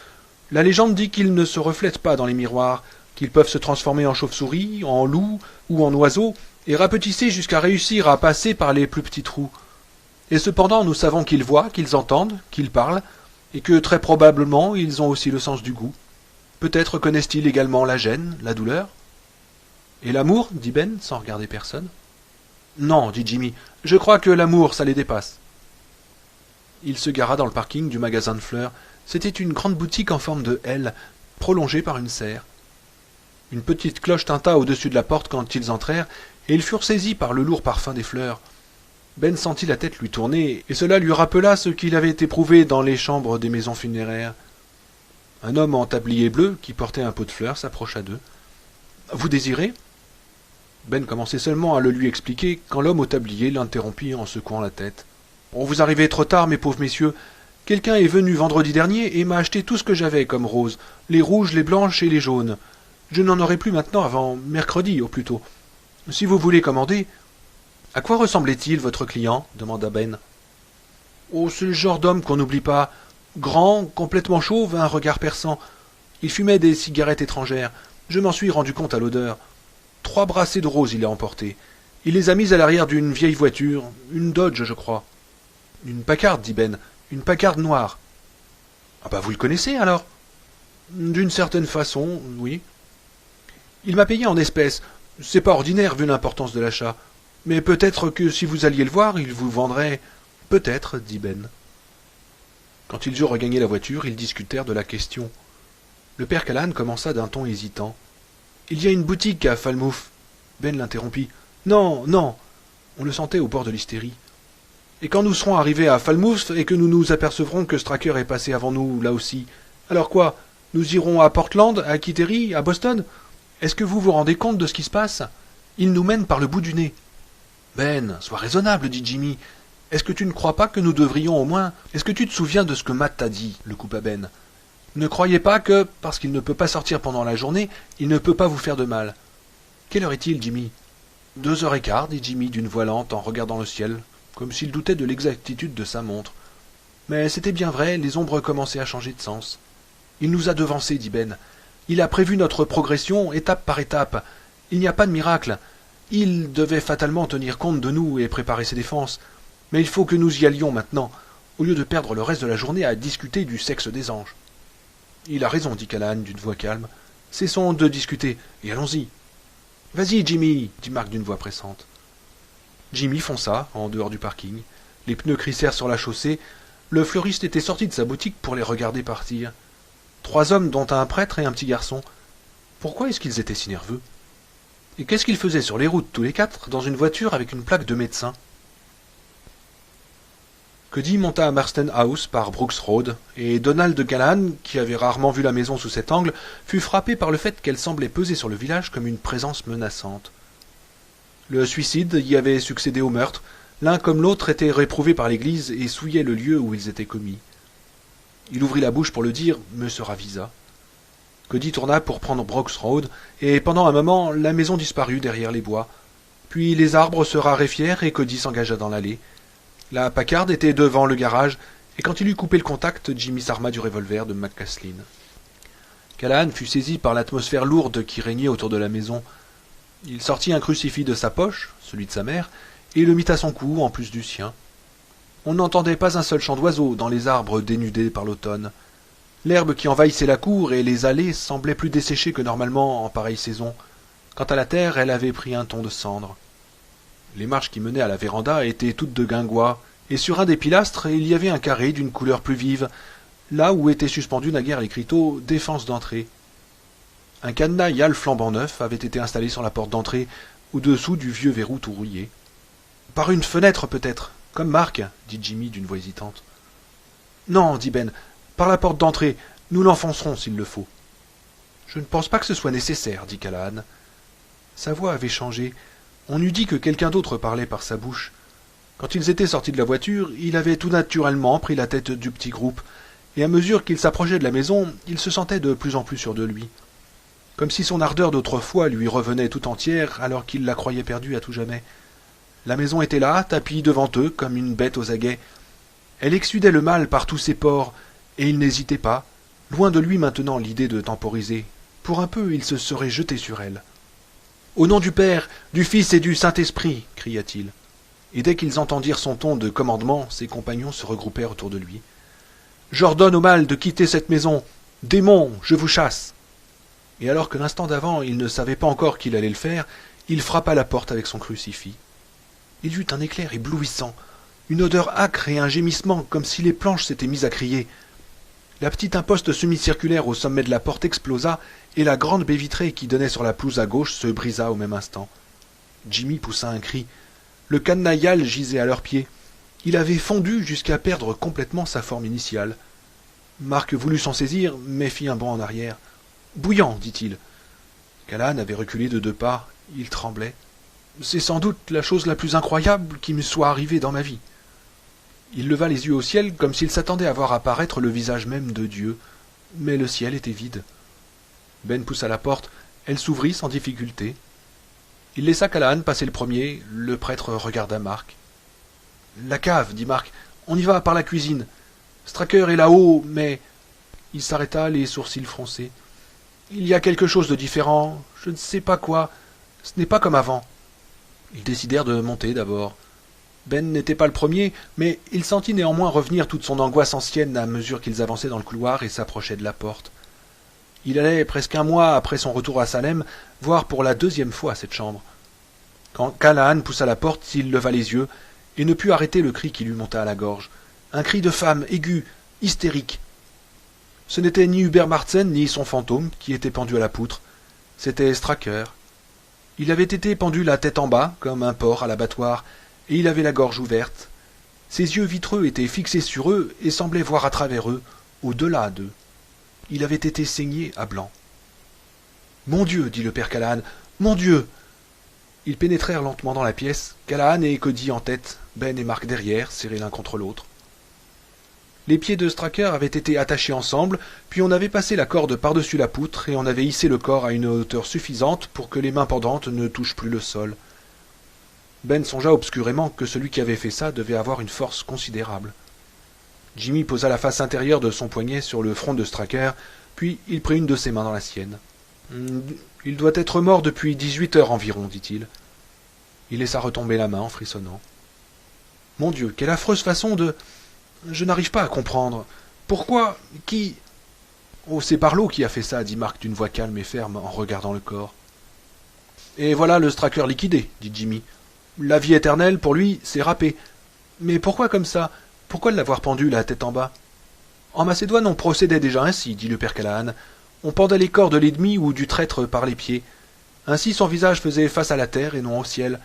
La légende dit qu'ils ne se reflètent pas dans les miroirs, qu'ils peuvent se transformer en chauve-souris, en loup ou en oiseau, et rapetisser jusqu'à réussir à passer par les plus petits trous. Et cependant, nous savons qu'ils voient, qu'ils entendent, qu'ils parlent, et que très probablement ils ont aussi le sens du goût. Peut-être connaissent-ils également la gêne, la douleur? Et l'amour, dit Ben, sans regarder personne. Non, dit Jimmy, je crois que l'amour, ça les dépasse. Il se gara dans le parking du magasin de fleurs. C'était une grande boutique en forme de L, prolongée par une serre. Une petite cloche tinta au-dessus de la porte quand ils entrèrent, et ils furent saisis par le lourd parfum des fleurs. Ben sentit la tête lui tourner, et cela lui rappela ce qu'il avait éprouvé dans les chambres des maisons funéraires. Un homme en tablier bleu, qui portait un pot de fleurs, s'approcha d'eux. « Vous désirez ?» Ben commençait seulement à le lui expliquer, quand l'homme au tablier l'interrompit en secouant la tête. « Oh, vous arrivez trop tard, mes pauvres messieurs. Quelqu'un est venu vendredi dernier et m'a acheté tout ce que j'avais comme roses, les rouges, les blanches et les jaunes. Je n'en aurai plus maintenant avant mercredi, au plus tôt. Si vous voulez commander... » « À quoi ressemblait-il, votre client ?» demanda Ben. « Oh, c'est le genre d'homme qu'on n'oublie pas. Grand, complètement chauve, un regard perçant. Il fumait des cigarettes étrangères. Je m'en suis rendu compte à l'odeur. 3 brassées de roses il a emportées. Il les a mises à l'arrière d'une vieille voiture, une Dodge, je crois. »« Une Packard, dit Ben. Une Packard noire. »« Ah bah vous le connaissez alors ?»« D'une certaine façon, oui. »« Il m'a payé en espèces. C'est pas ordinaire vu l'importance de l'achat. Mais peut-être que si vous alliez le voir, il vous vendrait... »« Peut-être, dit Ben. » Quand ils eurent regagné la voiture, ils discutèrent de la question. Le père Callahan commença d'un ton hésitant. « Il y a une boutique à Falmouth. » Ben l'interrompit. « Non, non !» On le sentait au bord de l'hystérie. « Et quand nous serons arrivés à Falmouth et que nous nous apercevrons que Straker est passé avant nous, là aussi, alors quoi? Nous irons à Portland, à Kittery, à Boston? Est-ce que vous vous rendez compte de ce qui se passe? Il nous mène par le bout du nez. » « Ben, sois raisonnable, dit Jimmy. Est-ce que tu ne crois pas que nous devrions au moins... Est-ce que tu te souviens de ce que Matt t'a dit ?» le coupa Ben. « Ne croyez pas que, parce qu'il ne peut pas sortir pendant la journée, il ne peut pas vous faire de mal. »« Quelle heure est-il, Jimmy ?»« 2h15, dit Jimmy d'une voix lente en regardant le ciel, comme s'il doutait de l'exactitude de sa montre. Mais c'était bien vrai, les ombres commençaient à changer de sens. « Il nous a devancés, dit Ben. Il a prévu notre progression, étape par étape. Il n'y a pas de miracle. Il devait fatalement tenir compte de nous et préparer ses défenses. Mais il faut que nous y allions maintenant, au lieu de perdre le reste de la journée à discuter du sexe des anges. Il a raison, dit Callahan d'une voix calme. Cessons de discuter, et allons-y. Vas-y, Jimmy, dit Mark d'une voix pressante. Jimmy fonça, en dehors du parking. Les pneus crissèrent sur la chaussée. Le fleuriste était sorti de sa boutique pour les regarder partir. 3 hommes, dont un prêtre et un petit garçon. Pourquoi est-ce qu'ils étaient si nerveux? Et qu'est-ce qu'ils faisaient sur les routes, tous les 4, dans une voiture avec une plaque de médecin? Cody monta à Marston House par Brooks Road, et Donald Callahan, qui avait rarement vu la maison sous cet angle, fut frappé par le fait qu'elle semblait peser sur le village comme une présence menaçante. Le suicide y avait succédé au meurtre. L'un comme l'autre était réprouvé par l'Église et souillait le lieu où ils étaient commis. Il ouvrit la bouche pour le dire, mais se ravisa. Cody tourna pour prendre Brooks Road, et pendant un moment, la maison disparut derrière les bois. Puis les arbres se raréfièrent et Cody s'engagea dans l'allée. La Packard était devant le garage, et quand il eut coupé le contact, Jimmy s'arma du revolver de McCaslin. Callahan fut saisi par l'atmosphère lourde qui régnait autour de la maison. Il sortit un crucifix de sa poche, celui de sa mère, et le mit à son cou en plus du sien. On n'entendait pas un seul chant d'oiseau dans les arbres dénudés par l'automne. L'herbe qui envahissait la cour et les allées semblait plus desséchée que normalement en pareille saison. Quant à la terre, elle avait pris un ton de cendre. Les marches qui menaient à la véranda étaient toutes de guingois, et sur un des pilastres, il y avait un carré d'une couleur plus vive, là où étaient suspendus naguère l'écriteau « Défense d'entrée ». Un cadenas Yale flambant neuf avait été installé sur la porte d'entrée, au-dessous du vieux verrou tout rouillé. « Par une fenêtre, peut-être, comme Marc, » dit Jimmy d'une voix hésitante. « Non, dit Ben, par la porte d'entrée, nous l'enfoncerons s'il le faut. »« Je ne pense pas que ce soit nécessaire, » dit Callahan. Sa voix avait changé. On eût dit que quelqu'un d'autre parlait par sa bouche. Quand ils étaient sortis de la voiture, il avait tout naturellement pris la tête du petit groupe, et à mesure qu'il s'approchait de la maison, il se sentait de plus en plus sûr de lui. Comme si son ardeur d'autrefois lui revenait tout entière alors qu'il la croyait perdue à tout jamais. La maison était là, tapie devant eux, comme une bête aux aguets. Elle exsudait le mal par tous ses pores, et il n'hésitait pas, loin de lui maintenant l'idée de temporiser. Pour un peu, il se serait jeté sur elle. « Au nom du Père, du Fils et du Saint-Esprit » cria-t-il. Et dès qu'ils entendirent son ton de commandement, ses compagnons se regroupèrent autour de lui. « J'ordonne au mal de quitter cette maison. Démons, je vous chasse !» Et alors que l'instant d'avant, il ne savait pas encore qu'il allait le faire, il frappa la porte avec son crucifix. Il y eut un éclair éblouissant, une odeur âcre et un gémissement comme si les planches s'étaient mises à crier. La petite imposte semi-circulaire au sommet de la porte explosa et la grande baie vitrée qui donnait sur la pelouse à gauche se brisa au même instant. Jimmy poussa un cri. Le cadenas Yale gisait à leurs pieds. Il avait fondu jusqu'à perdre complètement sa forme initiale. Marc voulut s'en saisir, mais fit un bond en arrière. « Bouillant, dit-il. » Callahan avait reculé de 2 pas. Il tremblait. « C'est sans doute la chose la plus incroyable qui me soit arrivée dans ma vie. » Il leva les yeux au ciel comme s'il s'attendait à voir apparaître le visage même de Dieu. Mais le ciel était vide. Ben poussa la porte. Elle s'ouvrit sans difficulté. Il laissa Callahan passer le premier. Le prêtre regarda Marc. « La cave, dit Marc. On y va par la cuisine. Stracker est là-haut, mais... » Il s'arrêta, les sourcils froncés. « Il y a quelque chose de différent. Je ne sais pas quoi. Ce n'est pas comme avant. » Ils décidèrent de monter d'abord. Ben n'était pas le premier, mais il sentit néanmoins revenir toute son angoisse ancienne à mesure qu'ils avançaient dans le couloir et s'approchaient de la porte. Il allait, presque un mois après son retour à Salem, voir pour la 2e fois cette chambre. Quand Callahan poussa la porte, il leva les yeux et ne put arrêter le cri qui lui monta à la gorge. Un cri de femme, aigu, hystérique. Ce n'était ni Hubert Martsen ni son fantôme qui était pendu à la poutre. C'était Stracker. Il avait été pendu la tête en bas, comme un porc à l'abattoir, et il avait la gorge ouverte. Ses yeux vitreux étaient fixés sur eux et semblaient voir à travers eux, au-delà d'eux. Il avait été saigné à blanc. « Mon Dieu !» dit le père Callahan. « Mon Dieu !» Ils pénétrèrent lentement dans la pièce, Callahan et Cody en tête, Ben et Marc derrière, serrés l'un contre l'autre. Les pieds de Stracker avaient été attachés ensemble, puis on avait passé la corde par-dessus la poutre et on avait hissé le corps à une hauteur suffisante pour que les mains pendantes ne touchent plus le sol. Ben songea obscurément que celui qui avait fait ça devait avoir une force considérable. Jimmy posa la face intérieure de son poignet sur le front de Stracker, puis il prit une de ses mains dans la sienne. « Il doit être mort depuis 18 heures environ, dit-il. Il laissa retomber la main en frissonnant. Mon Dieu, quelle affreuse façon de... Je n'arrive pas à comprendre. Pourquoi? Qui? Oh, c'est Barlow qui a fait ça, dit Mark d'une voix calme et ferme en regardant le corps. Et voilà le Stracker liquidé, dit Jimmy. La vie éternelle, pour lui, c'est râpé. Mais pourquoi comme ça? Pourquoi l'avoir pendu la tête en bas? En Macédoine, on procédait déjà ainsi, dit le père Callahan. On pendait les corps de l'ennemi ou du traître par les pieds. Ainsi son visage faisait face à la terre et non au ciel.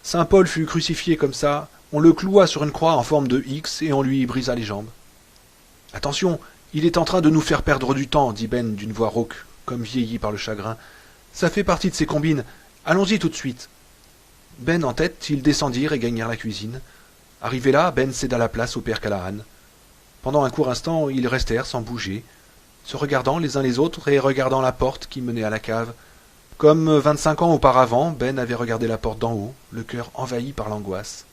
Saint Paul fut crucifié comme ça, on le cloua sur une croix en forme de X et on lui brisa les jambes. Attention, il est en train de nous faire perdre du temps, dit Ben d'une voix rauque, comme vieilli par le chagrin. Ça fait partie de ses combines. Allons-y tout de suite. Ben en tête, ils descendirent et gagnèrent la cuisine. Arrivé là, Ben céda la place au père Callahan. Pendant un court instant, ils restèrent sans bouger, se regardant les uns les autres et regardant la porte qui menait à la cave. Comme 25 ans auparavant, Ben avait regardé la porte d'en haut, le cœur envahi par l'angoisse.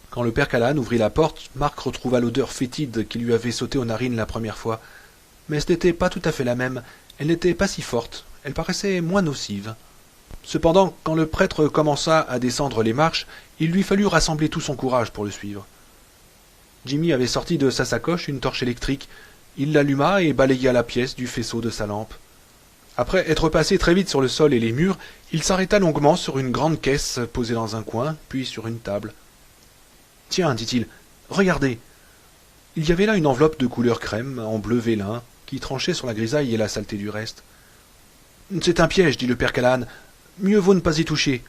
Quand le père Callahan ouvrit la porte, Mark retrouva l'odeur fétide qui lui avait sauté aux narines la première fois. Mais ce n'était pas tout à fait la même, elle n'était pas si forte, elle paraissait moins nocive. Cependant, quand le prêtre commença à descendre les marches, il lui fallut rassembler tout son courage pour le suivre. Jimmy avait sorti de sa sacoche une torche électrique. Il l'alluma et balaya la pièce du faisceau de sa lampe. Après être passé très vite sur le sol et les murs, il s'arrêta longuement sur une grande caisse posée dans un coin, puis sur une table. « Tiens, dit-il, regardez !» Il y avait là une enveloppe de couleur crème, en bleu vélin, qui tranchait sur la grisaille et la saleté du reste. « C'est un piège, dit le père Callahan. Mieux vaut ne pas y toucher. »«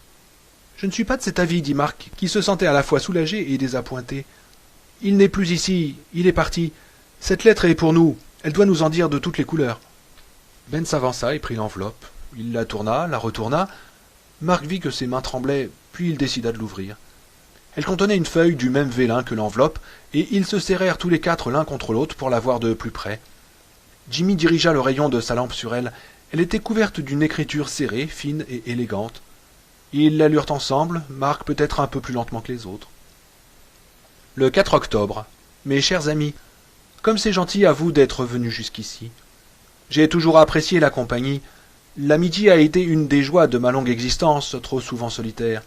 Je ne suis pas de cet avis, dit Mark, qui se sentait à la fois soulagé et désappointé. « Il n'est plus ici, il est parti. Cette lettre est pour nous, elle doit nous en dire de toutes les couleurs. » Ben s'avança et prit l'enveloppe. Il la tourna, la retourna. Mark vit que ses mains tremblaient, puis il décida de l'ouvrir. Elle contenait une feuille du même vélin que l'enveloppe, et ils se serrèrent tous les quatre l'un contre l'autre pour la voir de plus près. Jimmy dirigea le rayon de sa lampe sur elle. Elle était couverte d'une écriture serrée, fine et élégante. Ils la lurent ensemble, Mark peut-être un peu plus lentement que les autres. Le 4 octobre. Mes chers amis, comme c'est gentil à vous d'être venus jusqu'ici. J'ai toujours apprécié la compagnie. L'amitié a été une des joies de ma longue existence, trop souvent solitaire.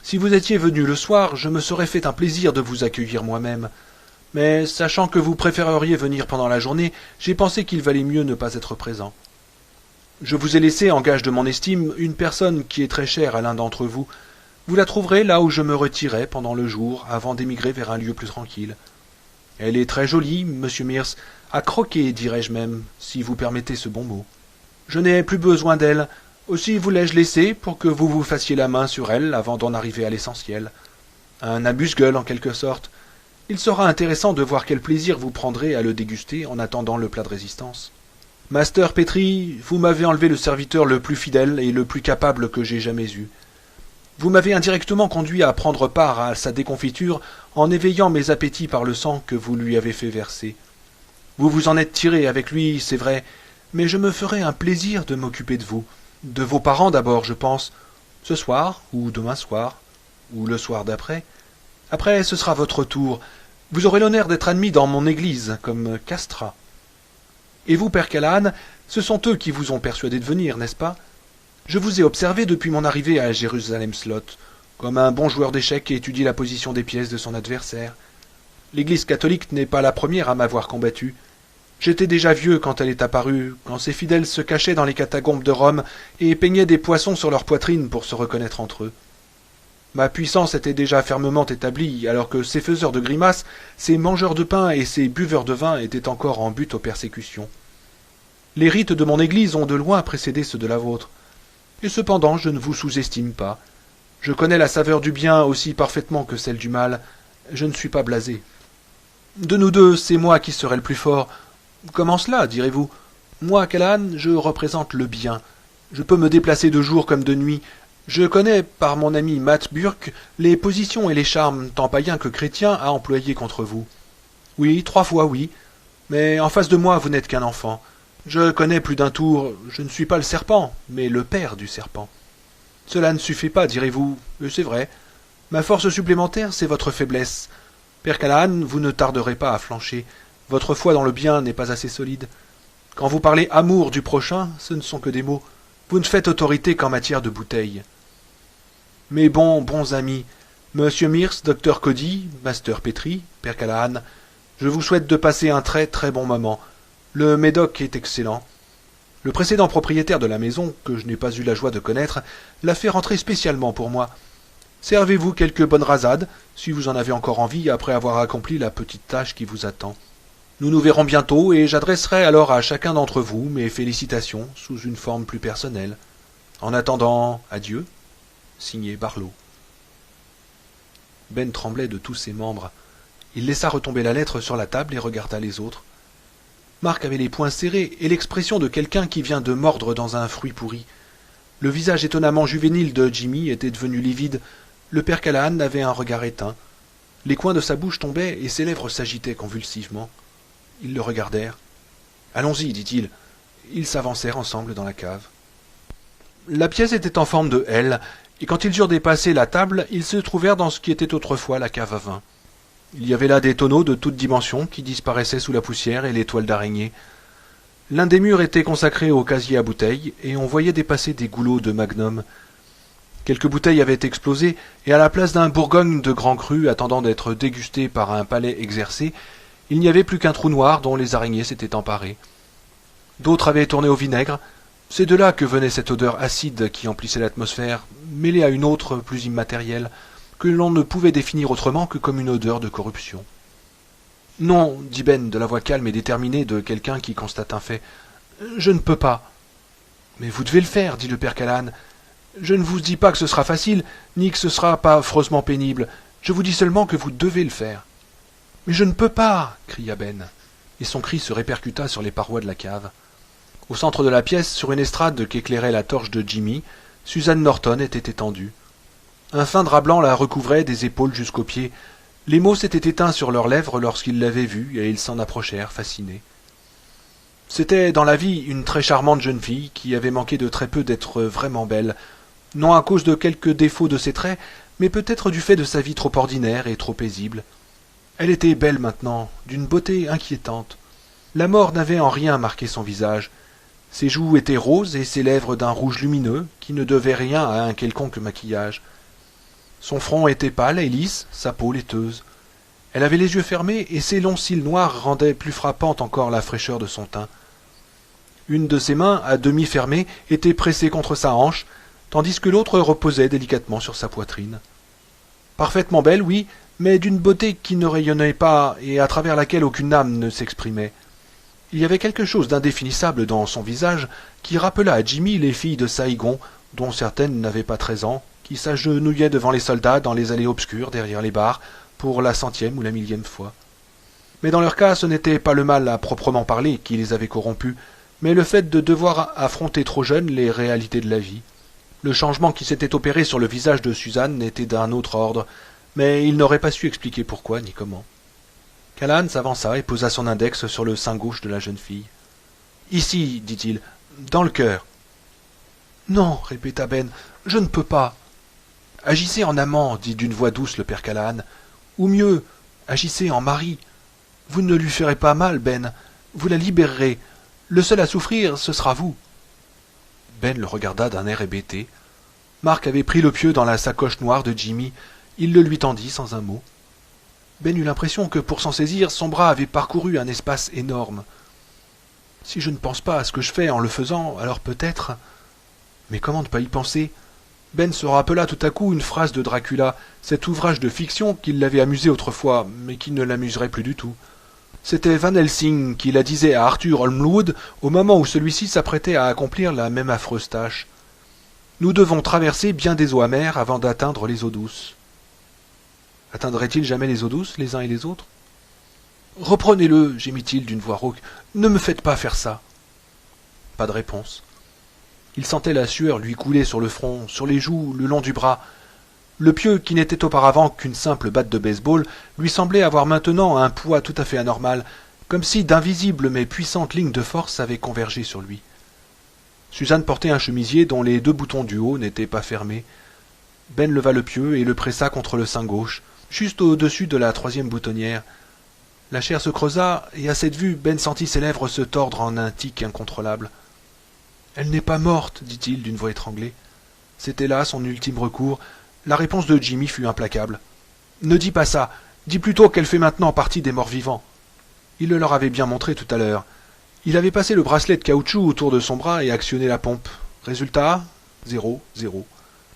Si vous étiez venus le soir, je me serais fait un plaisir de vous accueillir moi-même. Mais, sachant que vous préféreriez venir pendant la journée, j'ai pensé qu'il valait mieux ne pas être présent. Je vous ai laissé, en gage de mon estime, une personne qui est très chère à l'un d'entre vous. Vous la trouverez là où je me retirais pendant le jour, avant d'émigrer vers un lieu plus tranquille. Elle est très jolie, monsieur Mears, à croquer, dirais-je même, si vous permettez ce bon mot. Je n'ai plus besoin d'elle, aussi vous l'ai-je laissée pour que vous vous fassiez la main sur elle avant d'en arriver à l'essentiel. Un amuse-gueule en quelque sorte. Il sera intéressant de voir quel plaisir vous prendrez à le déguster en attendant le plat de résistance. Master Petrie, vous m'avez enlevé le serviteur le plus fidèle et le plus capable que j'ai jamais eu. Vous m'avez indirectement conduit à prendre part à sa déconfiture en éveillant mes appétits par le sang que vous lui avez fait verser. Vous vous en êtes tiré avec lui, c'est vrai, mais je me ferai un plaisir de m'occuper de vous. De vos parents d'abord, je pense. Ce soir, ou demain soir, ou le soir d'après. Après, ce sera votre tour. Vous aurez l'honneur d'être admis dans mon église, comme castrat. Et vous, père Callahan, ce sont eux qui vous ont persuadé de venir, n'est-ce pas? Je vous ai observé depuis mon arrivée à Jérusalem Slot, comme un bon joueur d'échecs qui étudie la position des pièces de son adversaire. L'Église catholique n'est pas la première à m'avoir combattu. J'étais déjà vieux quand elle est apparue, quand ses fidèles se cachaient dans les catacombes de Rome et peignaient des poissons sur leur poitrine pour se reconnaître entre eux. Ma puissance était déjà fermement établie, alors que ces faiseurs de grimaces, ces mangeurs de pain et ces buveurs de vin étaient encore en butte aux persécutions. Les rites de mon Église ont de loin précédé ceux de la vôtre. Et cependant, je ne vous sous-estime pas. Je connais la saveur du bien aussi parfaitement que celle du mal. Je ne suis pas blasé. De nous deux, c'est moi qui serai le plus fort. Comment cela, direz-vous? Moi, Callahan, je représente le bien. Je peux me déplacer de jour comme de nuit. Je connais, par mon ami Matt Burke, les positions et les charmes, tant païens que chrétiens, à employer contre vous. Oui, 3 fois oui. Mais en face de moi, vous n'êtes qu'un enfant. Je connais plus d'un tour, je ne suis pas le serpent, mais le père du serpent. Cela ne suffit pas, direz-vous, et c'est vrai. Ma force supplémentaire, c'est votre faiblesse. Père Callahan, vous ne tarderez pas à flancher. Votre foi dans le bien n'est pas assez solide. Quand vous parlez amour du prochain, ce ne sont que des mots. Vous ne faites autorité qu'en matière de bouteilles. Mes bons amis, Monsieur Mears, Docteur Cody, Master Petrie, Père Callahan, je vous souhaite de passer un très très bon moment. Le médoc est excellent. Le précédent propriétaire de la maison, que je n'ai pas eu la joie de connaître, l'a fait rentrer spécialement pour moi. Servez-vous quelques bonnes rasades, si vous en avez encore envie, après avoir accompli la petite tâche qui vous attend. Nous nous verrons bientôt, et j'adresserai alors à chacun d'entre vous mes félicitations sous une forme plus personnelle. En attendant, adieu. Signé Barlow. Ben tremblait de tous ses membres. Il laissa retomber la lettre sur la table et regarda les autres. Mark avait les poings serrés et l'expression de quelqu'un qui vient de mordre dans un fruit pourri. Le visage étonnamment juvénile de Jimmy était devenu livide. Le père Callahan avait un regard éteint. Les coins de sa bouche tombaient et ses lèvres s'agitaient convulsivement. Ils le regardèrent. « Allons-y, dit-il. » Ils s'avancèrent ensemble dans la cave. La pièce était en forme de L, et quand ils eurent dépassé la table, ils se trouvèrent dans ce qui était autrefois la cave à vin. Il y avait là des tonneaux de toutes dimensions qui disparaissaient sous la poussière et les toiles d'araignée. L'un des murs était consacré au casier à bouteilles, et on voyait dépasser des goulots de magnum. Quelques bouteilles avaient explosé, et à la place d'un bourgogne de grand cru attendant d'être dégusté par un palais exercé, il n'y avait plus qu'un trou noir dont les araignées s'étaient emparées. D'autres avaient tourné au vinaigre. C'est de là que venait cette odeur acide qui emplissait l'atmosphère, mêlée à une autre plus immatérielle, que l'on ne pouvait définir autrement que comme une odeur de corruption. « Non, dit Ben de la voix calme et déterminée de quelqu'un qui constate un fait. « Je ne peux pas. »« Mais vous devez le faire, dit le père Callahan. Je ne vous dis pas que ce sera facile, ni que ce sera pas affreusement pénible. Je vous dis seulement que vous devez le faire. »« Mais je ne peux pas, cria Ben, et son cri se répercuta sur les parois de la cave. Au centre de la pièce, sur une estrade qu'éclairait la torche de Jimmy, Suzanne Norton était étendue. Un fin drap blanc la recouvrait des épaules jusqu'aux pieds. Les mots s'étaient éteints sur leurs lèvres lorsqu'ils l'avaient vue, et ils s'en approchèrent, fascinés. C'était dans la vie une très charmante jeune fille qui avait manqué de très peu d'être vraiment belle, non à cause de quelques défauts de ses traits, mais peut-être du fait de sa vie trop ordinaire et trop paisible. Elle était belle maintenant, d'une beauté inquiétante. La mort n'avait en rien marqué son visage. Ses joues étaient roses et ses lèvres d'un rouge lumineux qui ne devait rien à un quelconque maquillage. Son front était pâle et lisse, sa peau laiteuse. Elle avait les yeux fermés et ses longs cils noirs rendaient plus frappante encore la fraîcheur de son teint. Une de ses mains, à demi fermée, était pressée contre sa hanche, tandis que l'autre reposait délicatement sur sa poitrine. Parfaitement belle, oui, mais d'une beauté qui ne rayonnait pas et à travers laquelle aucune âme ne s'exprimait. Il y avait quelque chose d'indéfinissable dans son visage qui rappela à Jimmy les filles de Saïgon, dont certaines n'avaient pas 13 ans, qui s'agenouillaient devant les soldats dans les allées obscures derrière les bars, pour la 100e ou la 1000e fois. Mais dans leur cas, ce n'était pas le mal à proprement parler qui les avait corrompus, mais le fait de devoir affronter trop jeunes les réalités de la vie. Le changement qui s'était opéré sur le visage de Suzanne était d'un autre ordre, mais il n'aurait pas su expliquer pourquoi ni comment. Callahan s'avança et posa son index sur le sein gauche de la jeune fille. « Ici, dit-il, dans le cœur. »« Non, répéta Ben, je ne peux pas. »« Agissez en amant, dit d'une voix douce le père Callahan. Ou mieux, agissez en mari. Vous ne lui ferez pas mal, Ben. Vous la libérerez. Le seul à souffrir, ce sera vous. » Ben le regarda d'un air hébété. Mark avait pris le pieu dans la sacoche noire de Jimmy. Il le lui tendit sans un mot. Ben eut l'impression que, pour s'en saisir, son bras avait parcouru un espace énorme. Si je ne pense pas à ce que je fais en le faisant, alors peut-être... Mais comment ne pas y penser? Ben se rappela tout à coup une phrase de Dracula, cet ouvrage de fiction qui l'avait amusé autrefois, mais qui ne l'amuserait plus du tout. C'était Van Helsing qui la disait à Arthur Holmwood au moment où celui-ci s'apprêtait à accomplir la même affreuse tâche. Nous devons traverser bien des eaux amères avant d'atteindre les eaux douces. Atteindrait-il jamais les eaux douces, les uns et les autres? Reprenez-le, gémit-il d'une voix rauque. Ne me faites pas faire ça. Pas de réponse. Il sentait la sueur lui couler sur le front, sur les joues, le long du bras. Le pieu, qui n'était auparavant qu'une simple batte de baseball, lui semblait avoir maintenant un poids tout à fait anormal, comme si d'invisibles mais puissantes lignes de force avaient convergé sur lui. Suzanne portait un chemisier dont les 2 boutons du haut n'étaient pas fermés. Ben leva le pieu et le pressa contre le sein gauche, juste au-dessus de la 3e boutonnière. La chair se creusa, et à cette vue, Ben sentit ses lèvres se tordre en un tic incontrôlable. « Elle n'est pas morte, dit-il d'une voix étranglée. C'était là son ultime recours, La réponse de Jimmy fut implacable. « Ne dis pas ça. Dis plutôt qu'elle fait maintenant partie des morts vivants. » Il le leur avait bien montré tout à l'heure. Il avait passé le bracelet de caoutchouc autour de son bras et actionné la pompe. Résultat, 0, 0.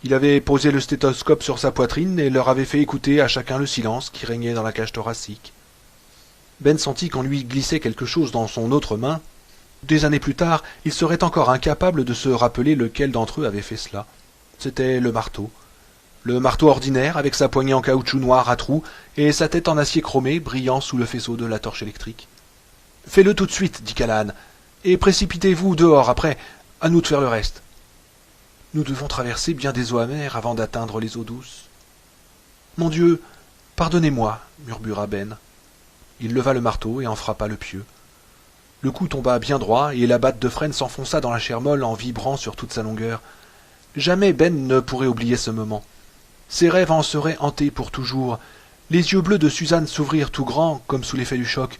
Il avait posé le stéthoscope sur sa poitrine et leur avait fait écouter à chacun le silence qui régnait dans la cage thoracique. Ben sentit qu'en lui glissait quelque chose dans son autre main. Des années plus tard, il serait encore incapable de se rappeler lequel d'entre eux avait fait cela. C'était le marteau. Le marteau ordinaire, avec sa poignée en caoutchouc noir à trous et sa tête en acier chromé brillant sous le faisceau de la torche électrique. « Fais-le tout de suite, dit Callahan, et précipitez-vous dehors après, à nous de faire le reste. Nous devons traverser bien des eaux amères avant d'atteindre les eaux douces. »« Mon Dieu, pardonnez-moi, murmura Ben. Il leva le marteau et en frappa le pieu. Le coup tomba bien droit et la batte de frêne s'enfonça dans la chair molle en vibrant sur toute sa longueur. Jamais Ben ne pourrait oublier ce moment. Ses rêves en seraient hantés pour toujours. Les yeux bleus de Suzanne s'ouvrirent tout grands, comme sous l'effet du choc.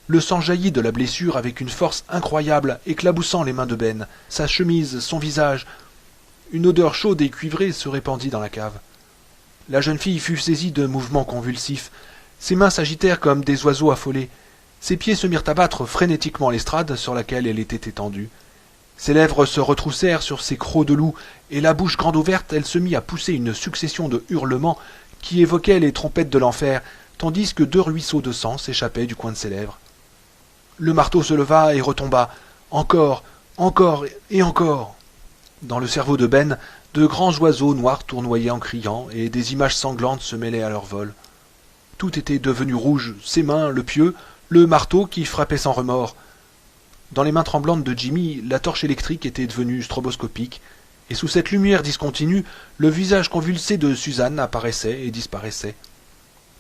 Le sang jaillit de la blessure avec une force incroyable, éclaboussant les mains de Ben, sa chemise, son visage. Une odeur chaude et cuivrée se répandit dans la cave. La jeune fille fut saisie de mouvements convulsifs. Ses mains s'agitèrent comme des oiseaux affolés. Ses pieds se mirent à battre frénétiquement l'estrade sur laquelle elle était étendue. Ses lèvres se retroussèrent sur ses crocs de loup, et la bouche grande ouverte, elle se mit à pousser une succession de hurlements qui évoquaient les trompettes de l'enfer, tandis que 2 ruisseaux de sang s'échappaient du coin de ses lèvres. Le marteau se leva et retomba. Encore, encore et encore. Dans le cerveau de Ben, de grands oiseaux noirs tournoyaient en criant, et des images sanglantes se mêlaient à leur vol. Tout était devenu rouge, ses mains, le pieu, le marteau qui frappait sans remords. Dans les mains tremblantes de Jimmy, la torche électrique était devenue stroboscopique, et sous cette lumière discontinue, le visage convulsé de Suzanne apparaissait et disparaissait.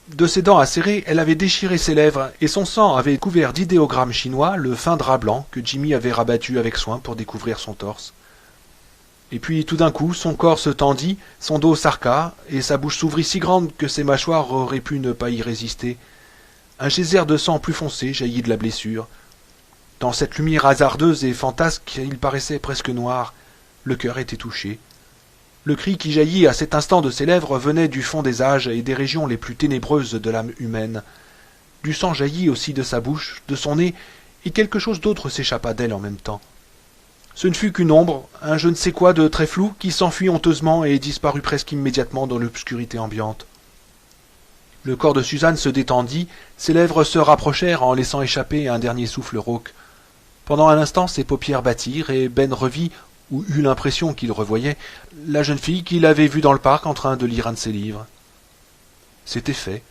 De ses dents acérées, elle avait déchiré ses lèvres, et son sang avait couvert d'idéogrammes chinois le fin drap blanc que Jimmy avait rabattu avec soin pour découvrir son torse. Et puis, tout d'un coup, son corps se tendit, son dos s'arqua, et sa bouche s'ouvrit si grande que ses mâchoires auraient pu ne pas y résister. Un geyser de sang plus foncé jaillit de la blessure. Dans cette lumière hasardeuse et fantasque, il paraissait presque noir. Le cœur était touché. Le cri qui jaillit à cet instant de ses lèvres venait du fond des âges et des régions les plus ténébreuses de l'âme humaine. Du sang jaillit aussi de sa bouche, de son nez, et quelque chose d'autre s'échappa d'elle en même temps. Ce ne fut qu'une ombre, un je ne sais quoi de très flou, qui s'enfuit honteusement et disparut presque immédiatement dans l'obscurité ambiante. Le corps de Suzanne se détendit, ses lèvres se rapprochèrent en laissant échapper un dernier souffle rauque. Pendant un instant, ses paupières battirent et Ben revit, ou eut l'impression qu'il revoyait, la jeune fille qu'il avait vue dans le parc en train de lire un de ses livres. C'était fait.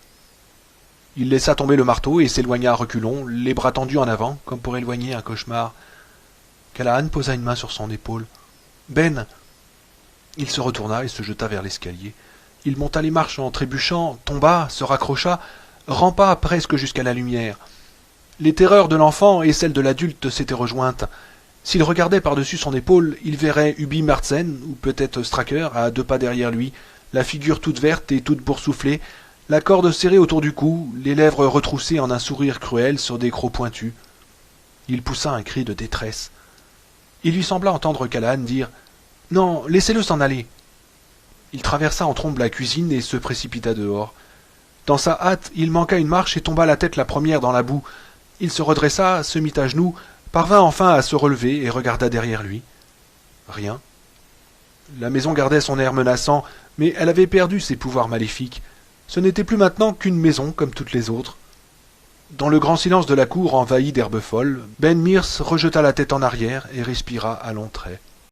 Il laissa tomber le marteau et s'éloigna à reculons, les bras tendus en avant, comme pour éloigner un cauchemar. Callahan posa une main sur son épaule. « Ben !» Il se retourna et se jeta vers l'escalier. Il monta les marches en trébuchant, tomba, se raccrocha, rampa presque jusqu'à la lumière. Les terreurs de l'enfant et celles de l'adulte s'étaient rejointes. S'il regardait par-dessus son épaule, il verrait Ubi Martsen, ou peut-être Stracker, à 2 pas derrière lui, la figure toute verte et toute boursouflée, la corde serrée autour du cou, les lèvres retroussées en un sourire cruel sur des crocs pointus. Il poussa un cri de détresse. Il lui sembla entendre Callahan dire « Non, laissez-le s'en aller !» Il traversa en trombe la cuisine et se précipita dehors. Dans sa hâte, il manqua une marche et tomba la tête la première dans la boue. Il se redressa, se mit à genoux, parvint enfin à se relever et regarda derrière lui. Rien. La maison gardait son air menaçant, mais elle avait perdu ses pouvoirs maléfiques. Ce n'était plus maintenant qu'une maison comme toutes les autres. Dans le grand silence de la cour envahie d'herbes folles, Ben Mears rejeta la tête en arrière et respira à longs traits.